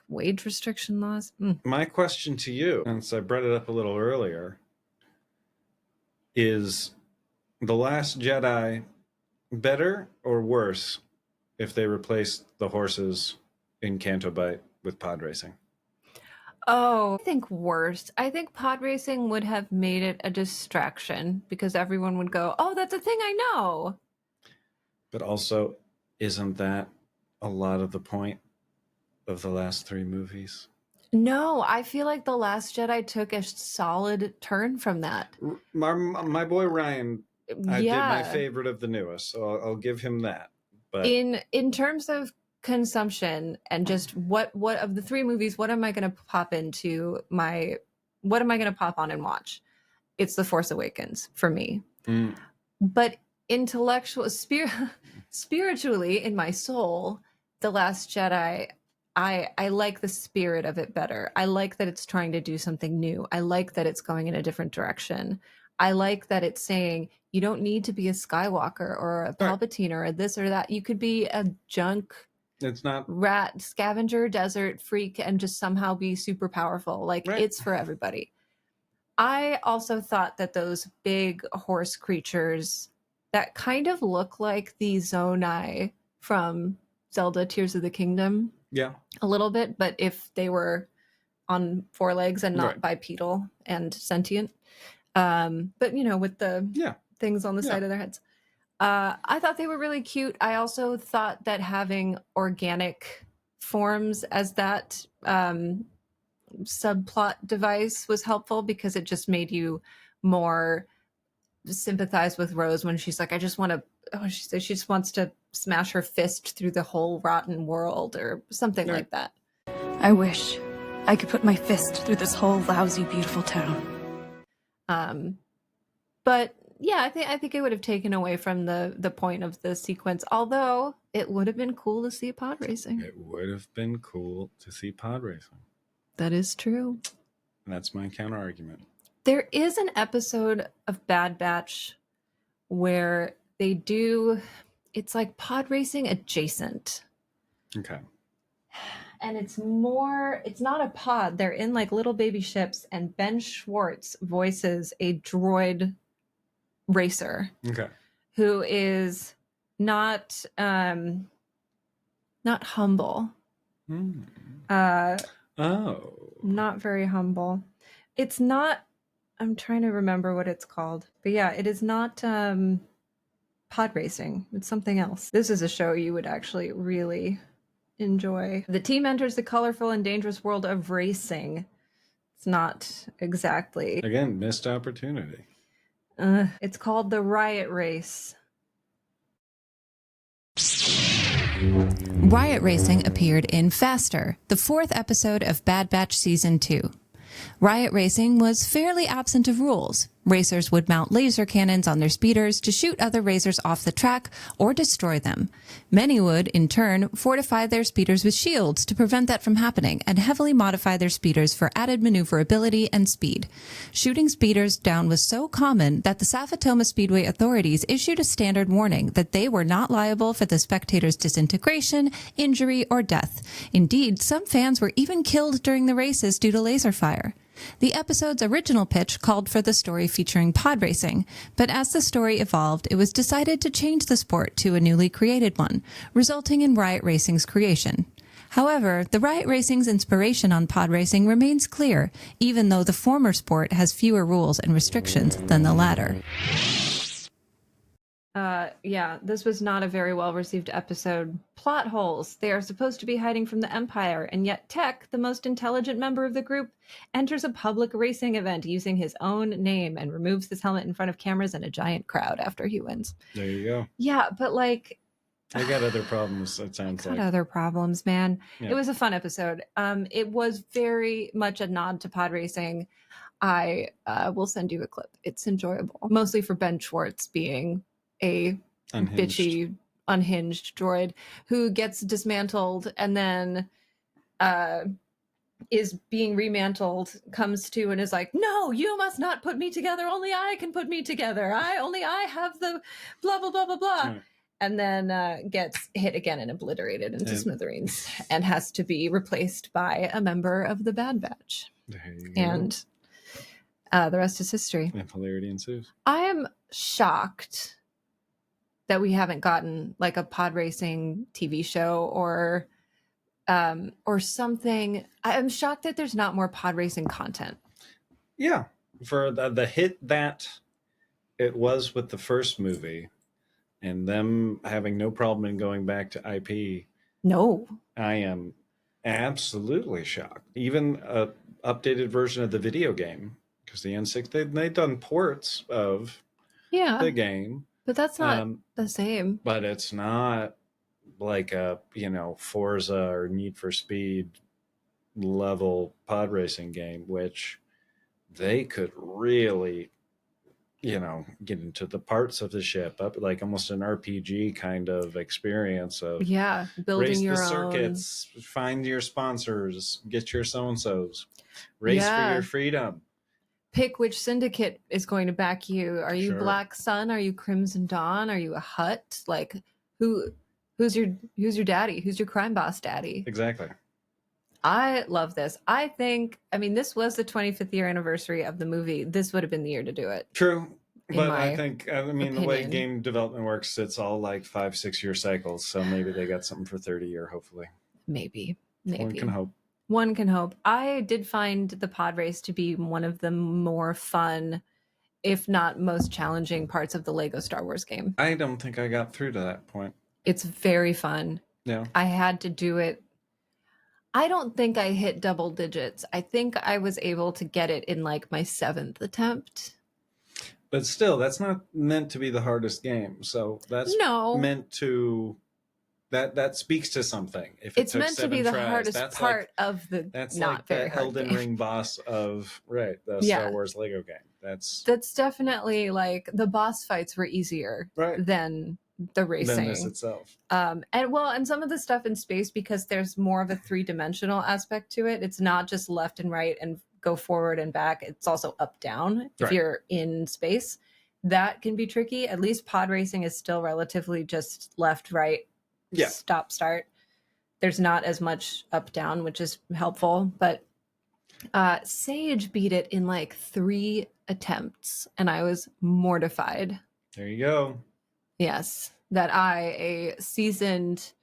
wage restriction laws. My question to you, since I brought it up a little earlier, is The Last Jedi better or worse if they replaced the horses in Canto Bight with pod racing? Oh, I think worse. I think pod racing would have made it a distraction because everyone would go, oh, that's a thing I know. But also, isn't that a lot of the point of the last three movies? No, I feel like The Last Jedi took a solid turn from that. My boy Ryan, I did my favorite of the newest, so I'll give him that. But in terms of consumption and just what of the three movies, what am I going to pop into what am I going to pop on and watch? It's The Force Awakens for me. but spiritually in my soul, The Last Jedi, I like the spirit of it better. I like that it's trying to do something new. I like that it's going in a different direction. I like that it's saying you don't need to be a Skywalker or a Palpatine or a this or that. You could be a junk It's not rat scavenger desert freak and just somehow be super powerful. Like it's for everybody. I also thought that those big horse creatures that kind of look like the Zonai from Zelda Tears of the Kingdom. Yeah. A little bit, but if they were on four legs and not bipedal and sentient. But you know, with the things on the side of their heads. I thought they were really cute. I also thought that having organic forms as that subplot device was helpful because it just made you more sympathize with Rose when she's like, I just want to, she says she just wants to smash her fist through the whole rotten world or something like that. I wish I could put my fist through this whole lousy, beautiful town. But yeah, I think it would have taken away from the point of the sequence, although it would have been cool to see pod racing. It would have been cool to see pod racing. That is true. That's my counter argument. There is an episode of Bad Batch where they do, it's like pod racing adjacent. Okay. And it's not a pod. They're in like little baby ships, and Ben Schwartz voices a droid racer. Okay. Who is not humble. Not very humble. It's not, I'm trying to remember what it's called. But yeah, it is not pod racing. It's something else. This is a show you would actually really enjoy. The team enters the colorful and dangerous world of racing. It's not exactly. Again, missed opportunity. It's called the Riot Race. Riot Racing appeared in Faster, the 4th episode of Bad Batch Season 2. Riot Racing was fairly absent of rules. Racers would mount laser cannons on their speeders to shoot other racers off the track or destroy them. Many would, in turn, fortify their speeders with shields to prevent that from happening and heavily modify their speeders for added maneuverability and speed. Shooting speeders down was so common that the Safatoma Speedway authorities issued a standard warning that they were not liable for the spectators' disintegration, injury, or death. Indeed, some fans were even killed during the races due to laser fire. The episode's original pitch called for the story featuring pod racing, but as the story evolved, it was decided to change the sport to a newly created one, resulting in Riot Racing's creation. However, the Riot Racing's inspiration on pod racing remains clear, even though the former sport has fewer rules and restrictions than the latter. Yeah, this was not a very well-received episode. Plot holes. They are supposed to be hiding from the Empire, and yet Tech, the most intelligent member of the group, enters a public racing event using his own name and removes his helmet in front of cameras and a giant crowd after he wins. There you go. Yeah, but like... I got other problems, it sounds like. Other problems, man. Yeah. It was a fun episode. It was very much a nod to pod racing. I will send you a clip. It's enjoyable. Mostly for Ben Schwartz being a bitchy, unhinged droid who gets dismantled and then is being remantled, comes to and is like, no, you must not put me together. Only I can put me together. I have the blah, blah, blah, blah, blah. Right. And then gets hit again and obliterated into smithereens and has to be replaced by a member of the Bad Batch. And the rest is history. And hilarity ensues. I am shocked that we haven't gotten like a pod racing TV show or something. I'm shocked that there's not more pod racing content. Yeah, for the hit that it was with the first movie, and them having no problem in going back to IP. No, I am absolutely shocked. Even a updated version of the video game, because the N6 they've done ports of the game. But that's not the same. But it's not like a, Forza or Need for Speed level pod racing game, which they could really get into the parts of the ship, up like almost an RPG kind of experience of building race your the own circuits, find your sponsors, get your so-and-sos, race for your freedom. Pick which syndicate is going to back you. Are you Sure. Black Sun? Are you Crimson Dawn? Are you a Hutt? Like who's your daddy? Who's your crime boss daddy? Exactly. I love this. This was the 25th year anniversary of the movie. This would have been the year to do it. True. But I think, the way opinion. game development works, it's all like 5-6 year cycles. So maybe they got something for 30 year, hopefully. Maybe. One can hope. One can hope. I did find the pod race to be one of the more fun, if not most challenging parts of the Lego Star Wars game. I don't think I got through to that point. It's very fun. Yeah. I had to do it. I don't think I hit double digits. I think I was able to get it in like my 7th attempt. But still, that's not meant to be the hardest game. So that's meant to... That speaks to something. If it's meant to be the hardest part of the that's not like very the hard Elden game. Ring boss of the Star Wars Lego game. That's definitely like the boss fights were easier than the racing than this itself. And some of the stuff in space, because there's more of a 3-dimensional aspect to it. It's not just left and right and go forward and back. It's also up down if you're in space. That can be tricky. At least pod racing is still relatively just left, right. Stop, start. There's not as much up down, which is helpful, but Sage beat it in like 3 attempts and I was mortified. There you go. Yes, that a seasoned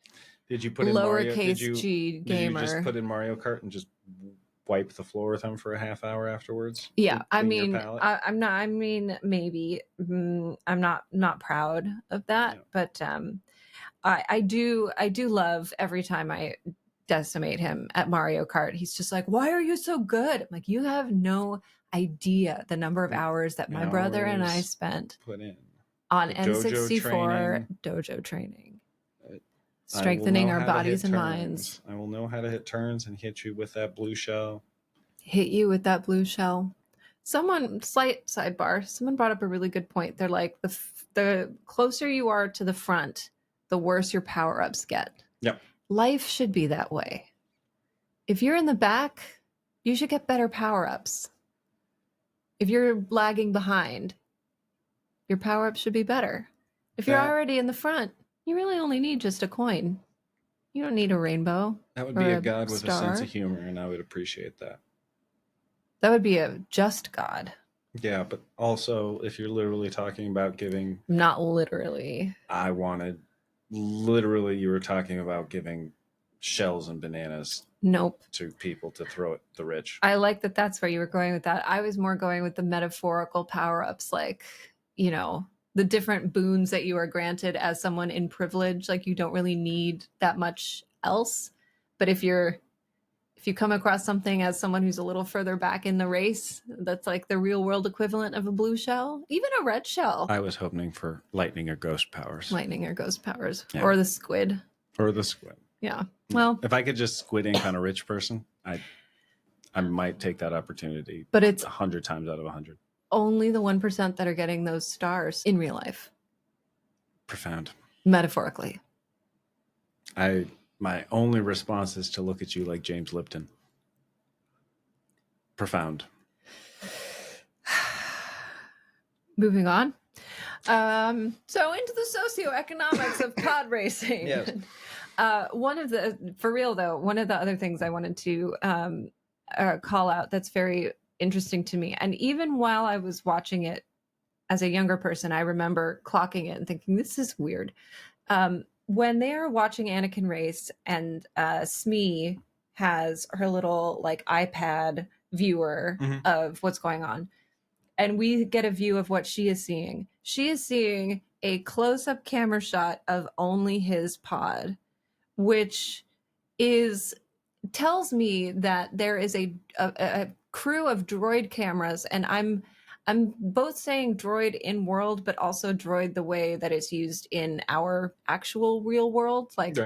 did you put in lowercase g gamer. Did you just put in Mario Kart and just wipe the floor with him for a half hour afterwards? Yeah, maybe. I'm not proud of that, but I do love every time I decimate him at Mario Kart. He's just like, why are you so good? I'm like, you have no idea the number of hours that my brother and I spent put in on N64 dojo training. Strengthening our bodies and minds. I will know how to hit turns and hit you with that blue shell. Hit you with that blue shell. Slight sidebar, someone brought up a really good point. They're like, the closer you are to the front, the worse your power-ups get. Yep. Life should be that way. If you're in the back, you should get better power-ups. If you're lagging behind, your power-ups should be better. If you're already in the front, you really only need just a coin. You don't need a rainbow. That would be a god with a sense of humor, and I would appreciate that. That would be a just god. Yeah, but also if you're literally talking about giving... Not literally. You were talking about giving shells and bananas to people to throw at the rich. I like that that's where you were going with that. I was more going with the metaphorical power-ups, like, the different boons that you are granted as someone in privilege. Like, you don't really need that much else. But if you come across something as someone who's a little further back in the race, that's like the real world equivalent of a blue shell, even a red shell. I was hoping for lightning or ghost powers. Yeah. Or the squid. Yeah. Well, if I could just squid ink on a rich person, I might take that opportunity. But it's 100 times out of 100. Only the 1% that are getting those stars in real life. Profound. Metaphorically. My only response is to look at you like James Lipton. Profound. Moving on. So into the socioeconomics of pod racing. Yes. One of the other things I wanted to call out that's very interesting to me, and even while I was watching it as a younger person, I remember clocking it and thinking, this is weird. When they are watching Anakin race and Smee has her little like iPad viewer of what's going on, and we get a view of what she is seeing. She is seeing a close-up camera shot of only his pod, which tells me that there is a crew of droid cameras, and I'm both saying droid in world, but also droid the way that it's used in our actual real world, like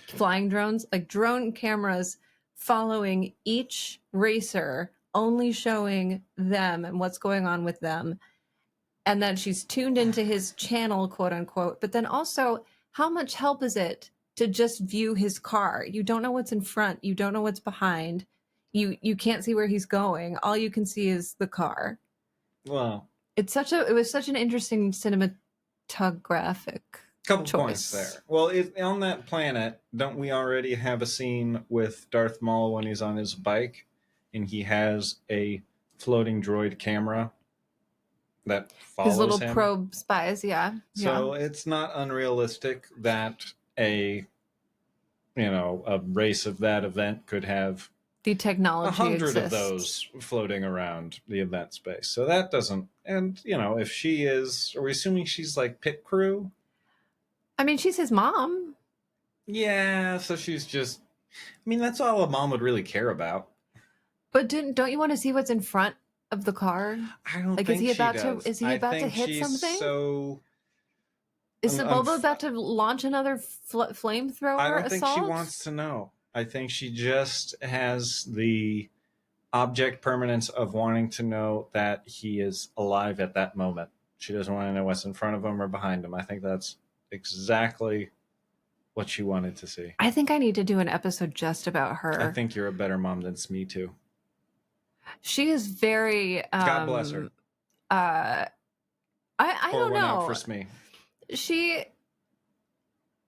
flying drones, like drone cameras following each racer, only showing them and what's going on with them. and then she's tuned into his channel, quote unquote. But then also, how much help is it to just view his car? You don't know what's in front. You don't know what's behind. You can't see where he's going. All you can see is the car. Well, it was such an interesting cinematographic couple choice. Points there. Well, on that planet, don't we already have a scene with Darth Maul when he's on his bike and he has a floating droid camera that follows his little him? probe spies? Yeah. So it's not unrealistic that a race of that event could have the technology 100 exists. of those floating around the event space. So that doesn't, and if she is, are we assuming she's like pit crew? I mean, she's his mom. Yeah, so she's just, that's all a mom would really care about. But don't you want to see what's in front of the car? I don't think is he about she does. to? Is he about to hit something? So is Sebulba about to launch another flamethrower assault? I don't think she wants to know. I think she just has the object permanence of wanting to know that he is alive at that moment. She doesn't want to know what's in front of him or behind him. I think that's exactly what she wanted to see. I think I need to do an episode just about her. I think you're a better mom than me too. She is very God bless her. I don't know. Out for Smee. She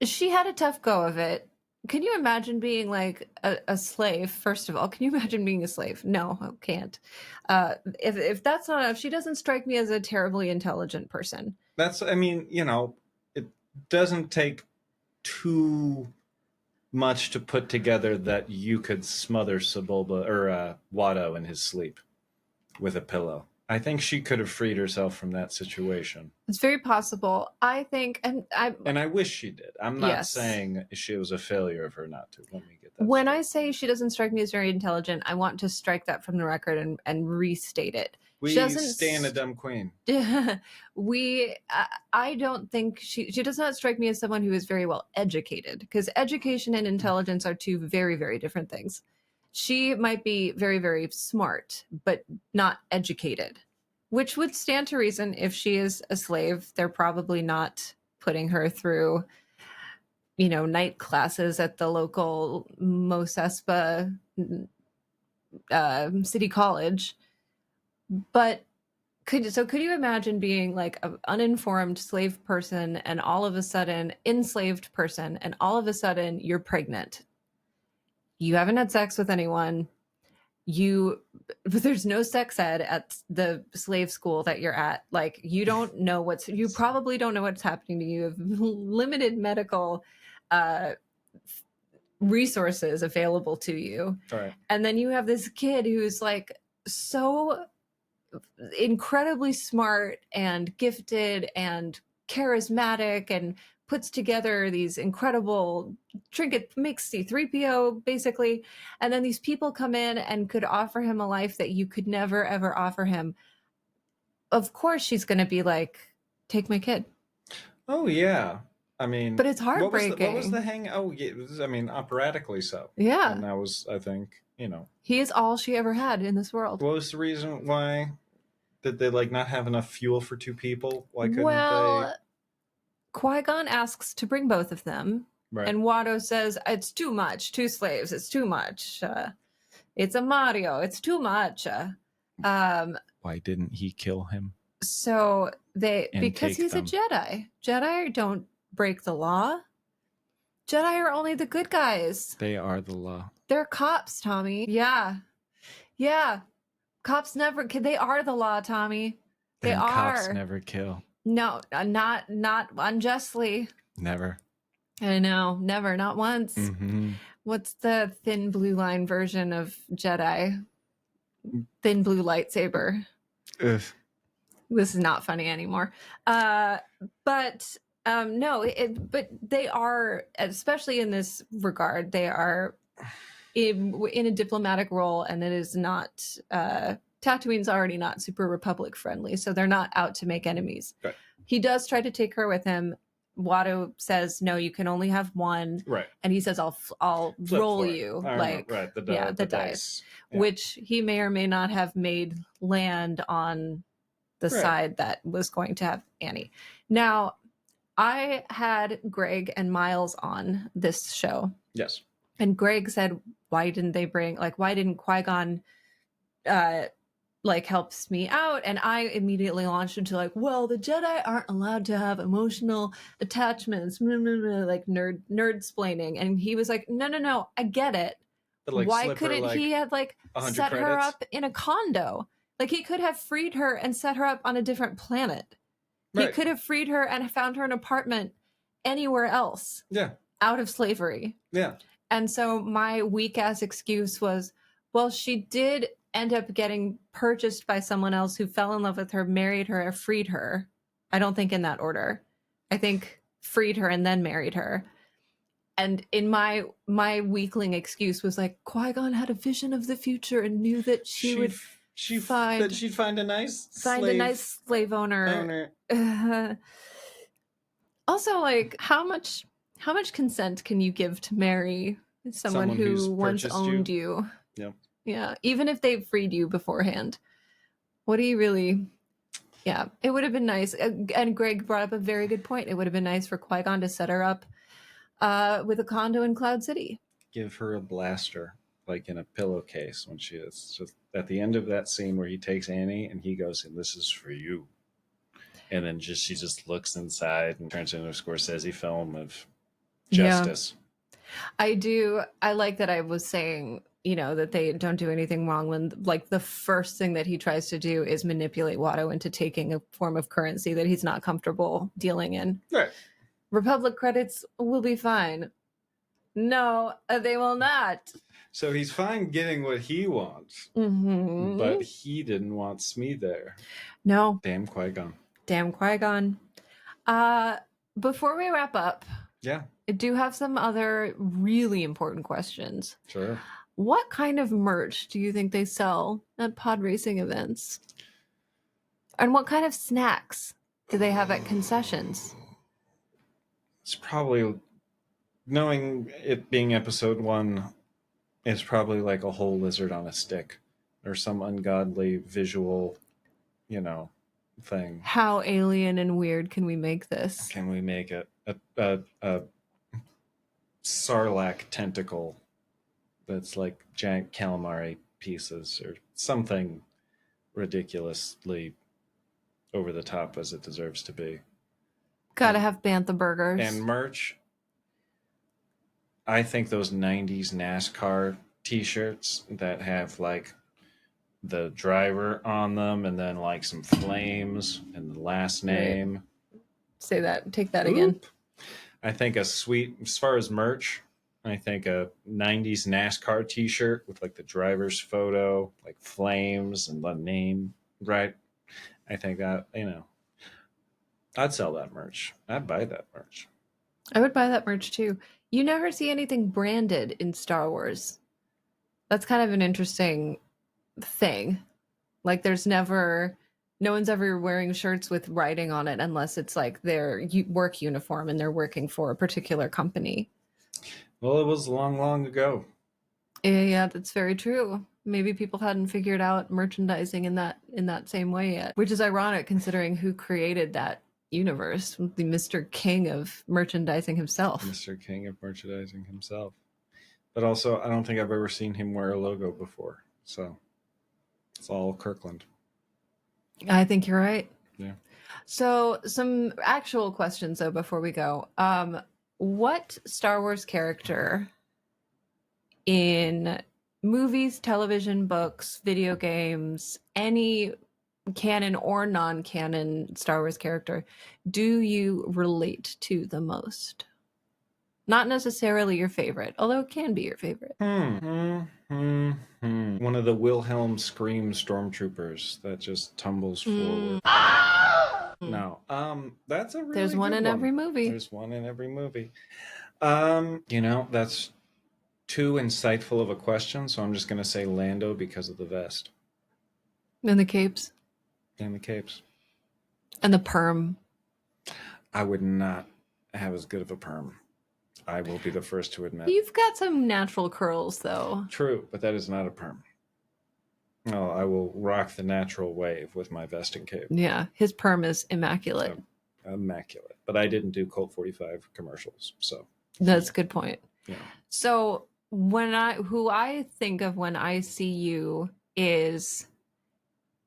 had a tough go of it. Can you imagine being like a slave? First of all, can you imagine being a slave? No, I can't. If that's not enough, she doesn't strike me as a terribly intelligent person. That's, it doesn't take too much to put together that you could smother Sebulba or Watto in his sleep with a pillow. I think she could have freed herself from that situation. It's very possible. I think, and I wish she did. I'm not saying she was a failure of her not to. Let me get that. When straight. I say she doesn't strike me as very intelligent, I want to strike that from the record and restate it. We stand a dumb queen. I don't think she does not strike me as someone who is very well educated, because education and intelligence are two very, very different things. She might be very, very smart, but not educated, which would stand to reason. If she is a slave, they're probably not putting her through, night classes at the local Mos Espa city college. But could you imagine being like an uninformed slave person and all of a sudden enslaved person, and all of a sudden you're pregnant? You haven't had sex with anyone. There's no sex ed at the slave school that you're at. Like, you probably don't know what's happening to you. You have limited medical resources available to you. Right. And then you have this kid who's like so incredibly smart and gifted and charismatic and puts together these incredible trinket, makes C-3PO basically, and then these people come in and could offer him a life that you could never ever offer him. Of course she's going to be like, take my kid. Oh yeah, but it's heartbreaking. What was the hang? Oh yeah, operatically so. Yeah, and that was, I think, he is all she ever had in this world. What was the reason why? Did they not have enough fuel for two people? Why couldn't they? Qui-Gon asks to bring both of them, right. And Watto says, it's too much. 2 slaves, it's too much. It's a Mario, it's too much. Why didn't he kill him? So because he's a Jedi. Jedi don't break the law. Jedi are only the good guys. They are the law. They're cops, Tommy. Yeah. Cops they are the law, Tommy. They are. Cops never kill. No, not unjustly. Never. I know, never, not once. Mm-hmm. What's the thin blue line version of Jedi? Thin blue lightsaber. Ugh. This is not funny anymore. But they are, especially in this regard, they are in a diplomatic role, and it is not. Tatooine's already not super Republic friendly, so they're not out to make enemies. Right. He does try to take her with him. Watto says, "No, you can only have one." Right. And he says, "I'll roll you the dice," Yeah. which he may or may not have made land on the Right. side that was going to have Annie. Now, I had Greg and Miles on this show, Yes. and Greg said, why didn't Qui-Gon helps me out? And I immediately launched into like, well, the Jedi aren't allowed to have emotional attachments, like nerd splaining. And he was like, no, I get it. But like, Why slip her, couldn't he have 100 set her credits? up in a condo? Like, he could have freed her and set her up on a different planet. He Right. could have freed her and found her an apartment anywhere else Yeah. out of slavery. Yeah. And so my weak ass excuse was, well, she did end up getting purchased by someone else who fell in love with her, married her, or freed her. I don't think in that order. I think freed her and then married her. And in my weakling excuse was like, Qui-Gon had a vision of the future and knew that she'd find a nice slave owner. Also, like, how much consent can you give to marry someone who's who once purchased owned you? Yep. Yeah, even if they freed you beforehand. What do you really... Yeah, it would have been nice. And Greg brought up a very good point. It would have been nice for Qui-Gon to set her up with a condo in Cloud City. Give her a blaster, like in a pillowcase when she is just at the end of that scene where he takes Annie and he goes, and this is for you. And then she just looks inside and turns into a Scorsese film of justice. Yeah. I like that I was saying, that they don't do anything wrong when, like, the first thing that he tries to do is manipulate Watto into taking a form of currency that he's not comfortable dealing in. Right. Republic credits will be fine. No, they will not. So he's fine getting what he wants, but he didn't want Smee there. No. Damn Qui-Gon. Damn Qui-Gon. Before we wrap up, Yeah. I do have some other really important questions. Sure. What kind of merch do you think they sell at pod racing events? And what kind of snacks do they have at concessions? It's probably, knowing it being episode 1, it's probably like a whole lizard on a stick or some ungodly visual, thing. How alien and weird can we make this? Can we make it a sarlacc tentacle that's like giant calamari pieces or something ridiculously over the top as it deserves to be? Gotta have Bantha burgers. And merch, I think those 90s NASCAR t-shirts that have like the driver on them and then like some flames and the last name. Say that. Take that again. I think as far as merch, I think a 90s NASCAR t-shirt with like the driver's photo, like flames and the name, right? I think that, I'd sell that merch. I'd buy that merch. I would buy that merch too. You never see anything branded in Star Wars. That's kind of an interesting thing. Like, no one's ever wearing shirts with writing on it unless it's like their work uniform and they're working for a particular company. Well, it was long, long ago. Yeah, that's very true. Maybe people hadn't figured out merchandising in that same way yet, which is ironic considering who created that universe, the Mr. King of merchandising himself. Mr. King of merchandising himself. But also, I don't think I've ever seen him wear a logo before. So it's all Kirkland. I think you're right. Yeah. So some actual questions though before we go. What Star Wars character in movies, television, books, video games, any canon or non-canon Star Wars character do you relate to the most? Not necessarily your favorite, although it can be your favorite. One of the Wilhelm scream stormtroopers that just tumbles forward. No, that's a really There's one good in every movie. There's one in every movie. That's too insightful of a question, so I'm just going to say Lando because of the vest. And the capes. And the capes. And the perm. I would not have as good of a perm. I will be the first to admit. You've got some natural curls, though. True, but that is not a perm. Oh, I will rock the natural wave with my vesting cape. Yeah, his perm is immaculate. Immaculate. But I didn't do Colt 45 commercials, so. That's a good point. Yeah. So who I think of when I see you is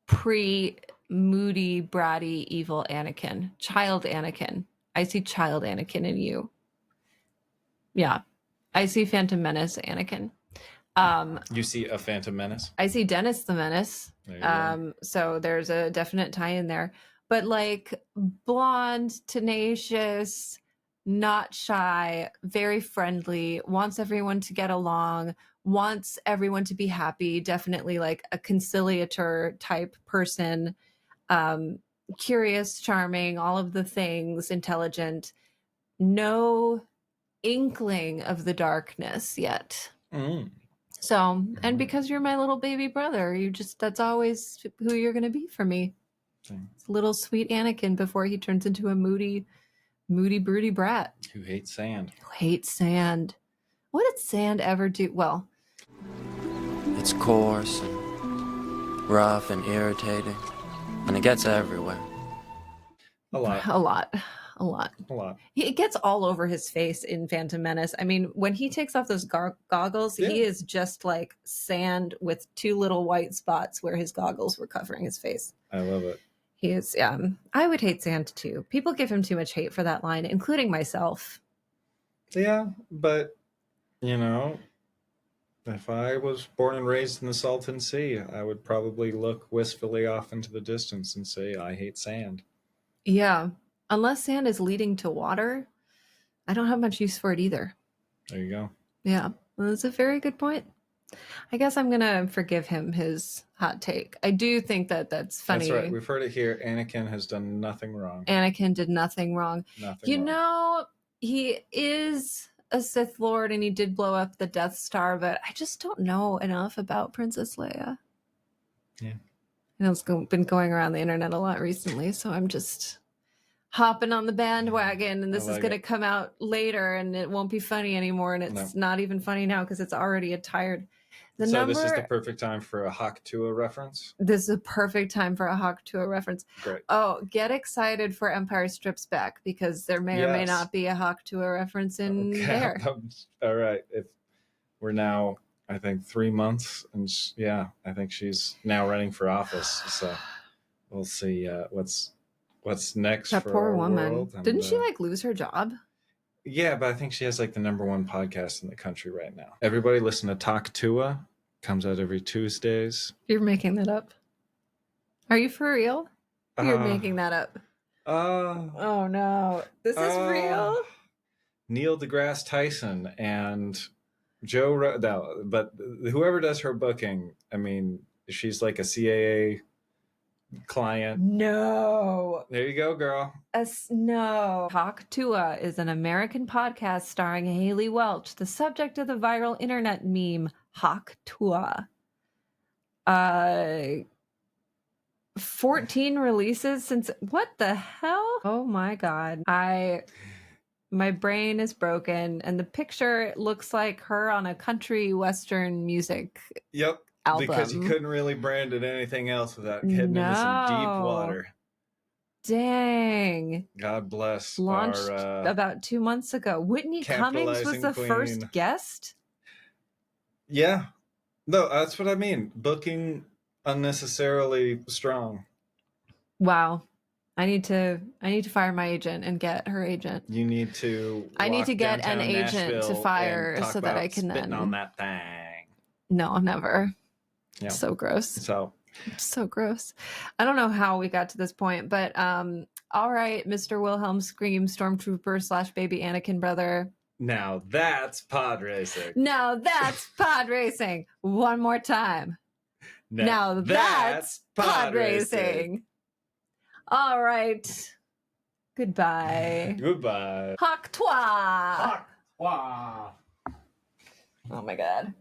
pre-moody, bratty, evil Anakin, child Anakin. I see child Anakin in you. Yeah. I see Phantom Menace Anakin. You see a Phantom Menace? I see Dennis the Menace. There So there's a definite tie in there. But like blonde, tenacious, not shy, very friendly, wants everyone to get along, wants everyone to be happy, definitely like a conciliator type person, curious, charming, all of the things, intelligent, no inkling of the darkness yet. So, and because you're my little baby brother, that's always who you're going to be for me. Little sweet Anakin before he turns into a moody, broody brat. Who hates sand. What did sand ever do? Well, It's coarse and rough and irritating, and it gets everywhere. A lot. It gets all over his face in Phantom Menace. I mean, when he takes off those goggles, he is just like sand with two little white spots where his goggles were covering his face. I love it. He is, I would hate sand too. People give him too much hate for that line, including myself. Yeah, but, you know, if I was born and raised in the Salton Sea, I would probably look wistfully off into the distance and say, I hate sand. Yeah. Unless sand is leading to water, I don't have much use for it either. There you go. Yeah, well, that's a very good point. I guess I'm going to forgive him his hot take. I do think that's funny. That's right. We've heard it here. Anakin has done nothing wrong. Anakin did nothing wrong. Nothing wrong. Know, he is a Sith Lord and he did blow up the Death Star, but I just don't know enough about Princess Leia. Yeah. I know it's been going around the internet a lot recently, so I'm just hopping on the bandwagon, and this is going to come out later and it won't be funny anymore, and it's not even funny now because it's already tired. This is the perfect time for a Hawk Tua reference? This is a perfect time for a Hawk Tua reference. Great. Oh, get excited for Empire Strips Back, because there may or may not be a Hawk Tua reference in there. All right. If we're now, I think, 3 months, and I think she's now running for office. So we'll see what's next. That for poor our woman. world. And, didn't she lose her job? Yeah, but I think she has the #1 podcast in the country right now. Everybody listen to Talk Tua. Comes out every Tuesdays. You're making that up. Are you for real? You're making that up. Oh no, this is real. Neil deGrasse Tyson and Joe, but whoever does her booking, I mean, she's like a CAA client. No. There you go, girl. No. Talk Tua is an American podcast starring Haley Welch, the subject of the viral internet meme Hawk Tua. 14 releases since, what the hell? Oh my god. My brain is broken, and the picture looks like her on a country western music album. Because you couldn't really brand it anything else without heading into some deep water. Dang. God bless. Launched about 2 months ago. Whitney Cummings was the first guest. Yeah. No, that's what I mean. Booking unnecessarily strong. Wow. I need to fire my agent and get her agent. You need to. I need to get an agent to fire so that I can then on that thing. No, never. Yeah. So gross. So gross. I don't know how we got to this point, but all right, Mr. Wilhelm Scream, Stormtrooper / baby Anakin brother. Now that's pod racing. One more time. Now that's pod racing. All right. Goodbye. Goodbye. Hawk Tua. Oh my god.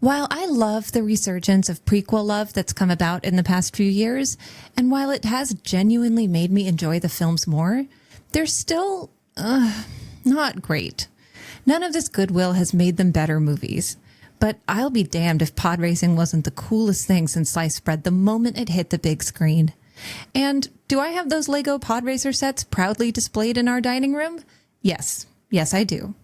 While I love the resurgence of prequel love that's come about in the past few years, and while it has genuinely made me enjoy the films more, they're still not great. None of this goodwill has made them better movies. But I'll be damned if pod racing wasn't the coolest thing since sliced bread the moment it hit the big screen. And do I have those Lego pod racer sets proudly displayed in our dining room? Yes, I do.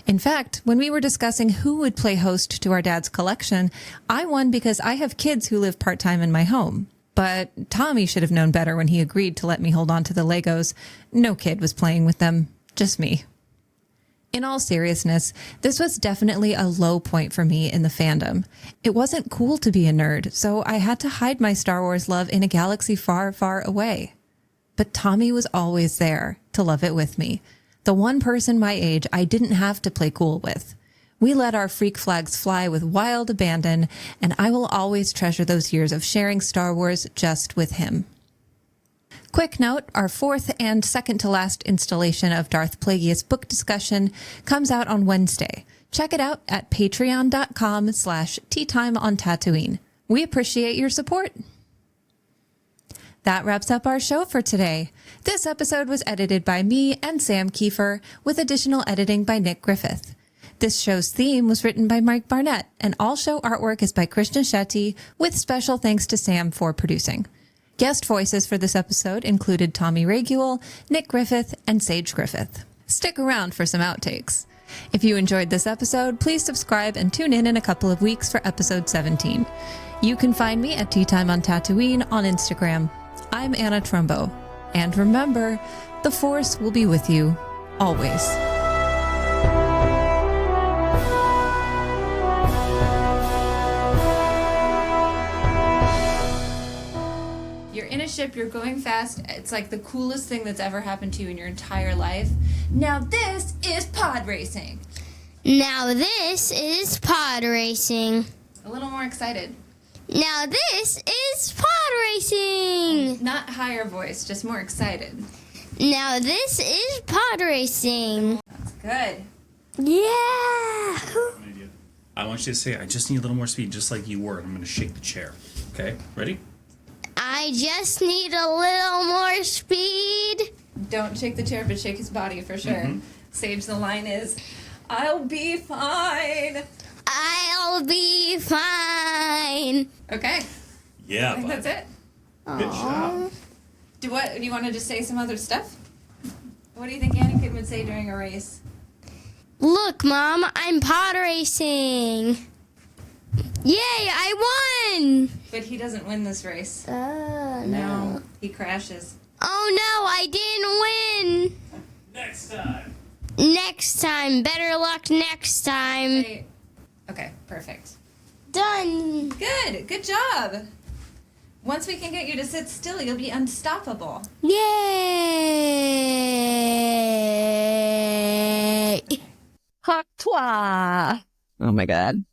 In fact, when we were discussing who would play host to our dad's collection, I won because I have kids who live part-time in my home. But Tommy should have known better when he agreed to let me hold on to the Legos. No kid was playing with them, just me. In all seriousness, this was definitely a low point for me in the fandom. It wasn't cool to be a nerd, so I had to hide my Star Wars love in a galaxy far, far away. But Tommy was always there to love it with me. The one person my age I didn't have to play cool with. We let our freak flags fly with wild abandon, and I will always treasure those years of sharing Star Wars just with him. Quick note, our fourth and second to last installation of Darth Plagueis book discussion comes out on Wednesday. Check it out at patreon.com/Teatime on Tatooine. We appreciate your support. That wraps up our show for today. This episode was edited by me and Sam Kiefer, with additional editing by Nick Griffith. This show's theme was written by Mike Barnett, and all show artwork is by Krishna Shetty, with special thanks to Sam for producing. Guest voices for this episode included Tommy Raiguel, Nick Griffith, and Sage Griffith. Stick around for some outtakes. If you enjoyed this episode, please subscribe and tune in a couple of weeks for episode 17. You can find me at Teatime on Tatooine on Instagram. I'm Anna Trumbo. And remember, the Force will be with you, always. You're in a ship, you're going fast, it's like the coolest thing that's ever happened to you in your entire life. Now this is pod racing. Now this is pod racing. A little more excited. Now this is pod racing. Not higher voice, just more excited. Now this is pod racing. That's good. Yeah. I want you to say, I just need a little more speed, just like you were. I'm going to shake the chair. Okay, ready? I just need a little more speed. Don't shake the chair, but shake his body for sure. Mm-hmm. Sage, the line is, I'll be fine. I'll be fine. Okay. Yeah, I think that's it. Good job. Do you want to just say some other stuff? What do you think Anakin would say during a race? Look, Mom, I'm pod racing. Yay, I won! But he doesn't win this race. No. He crashes. Oh no, I didn't win. Next time. Next time. Better luck next time. Okay, perfect. Done. Good job. Once we can get you to sit still, you'll be unstoppable. Yay! Hawk toi. Oh my god.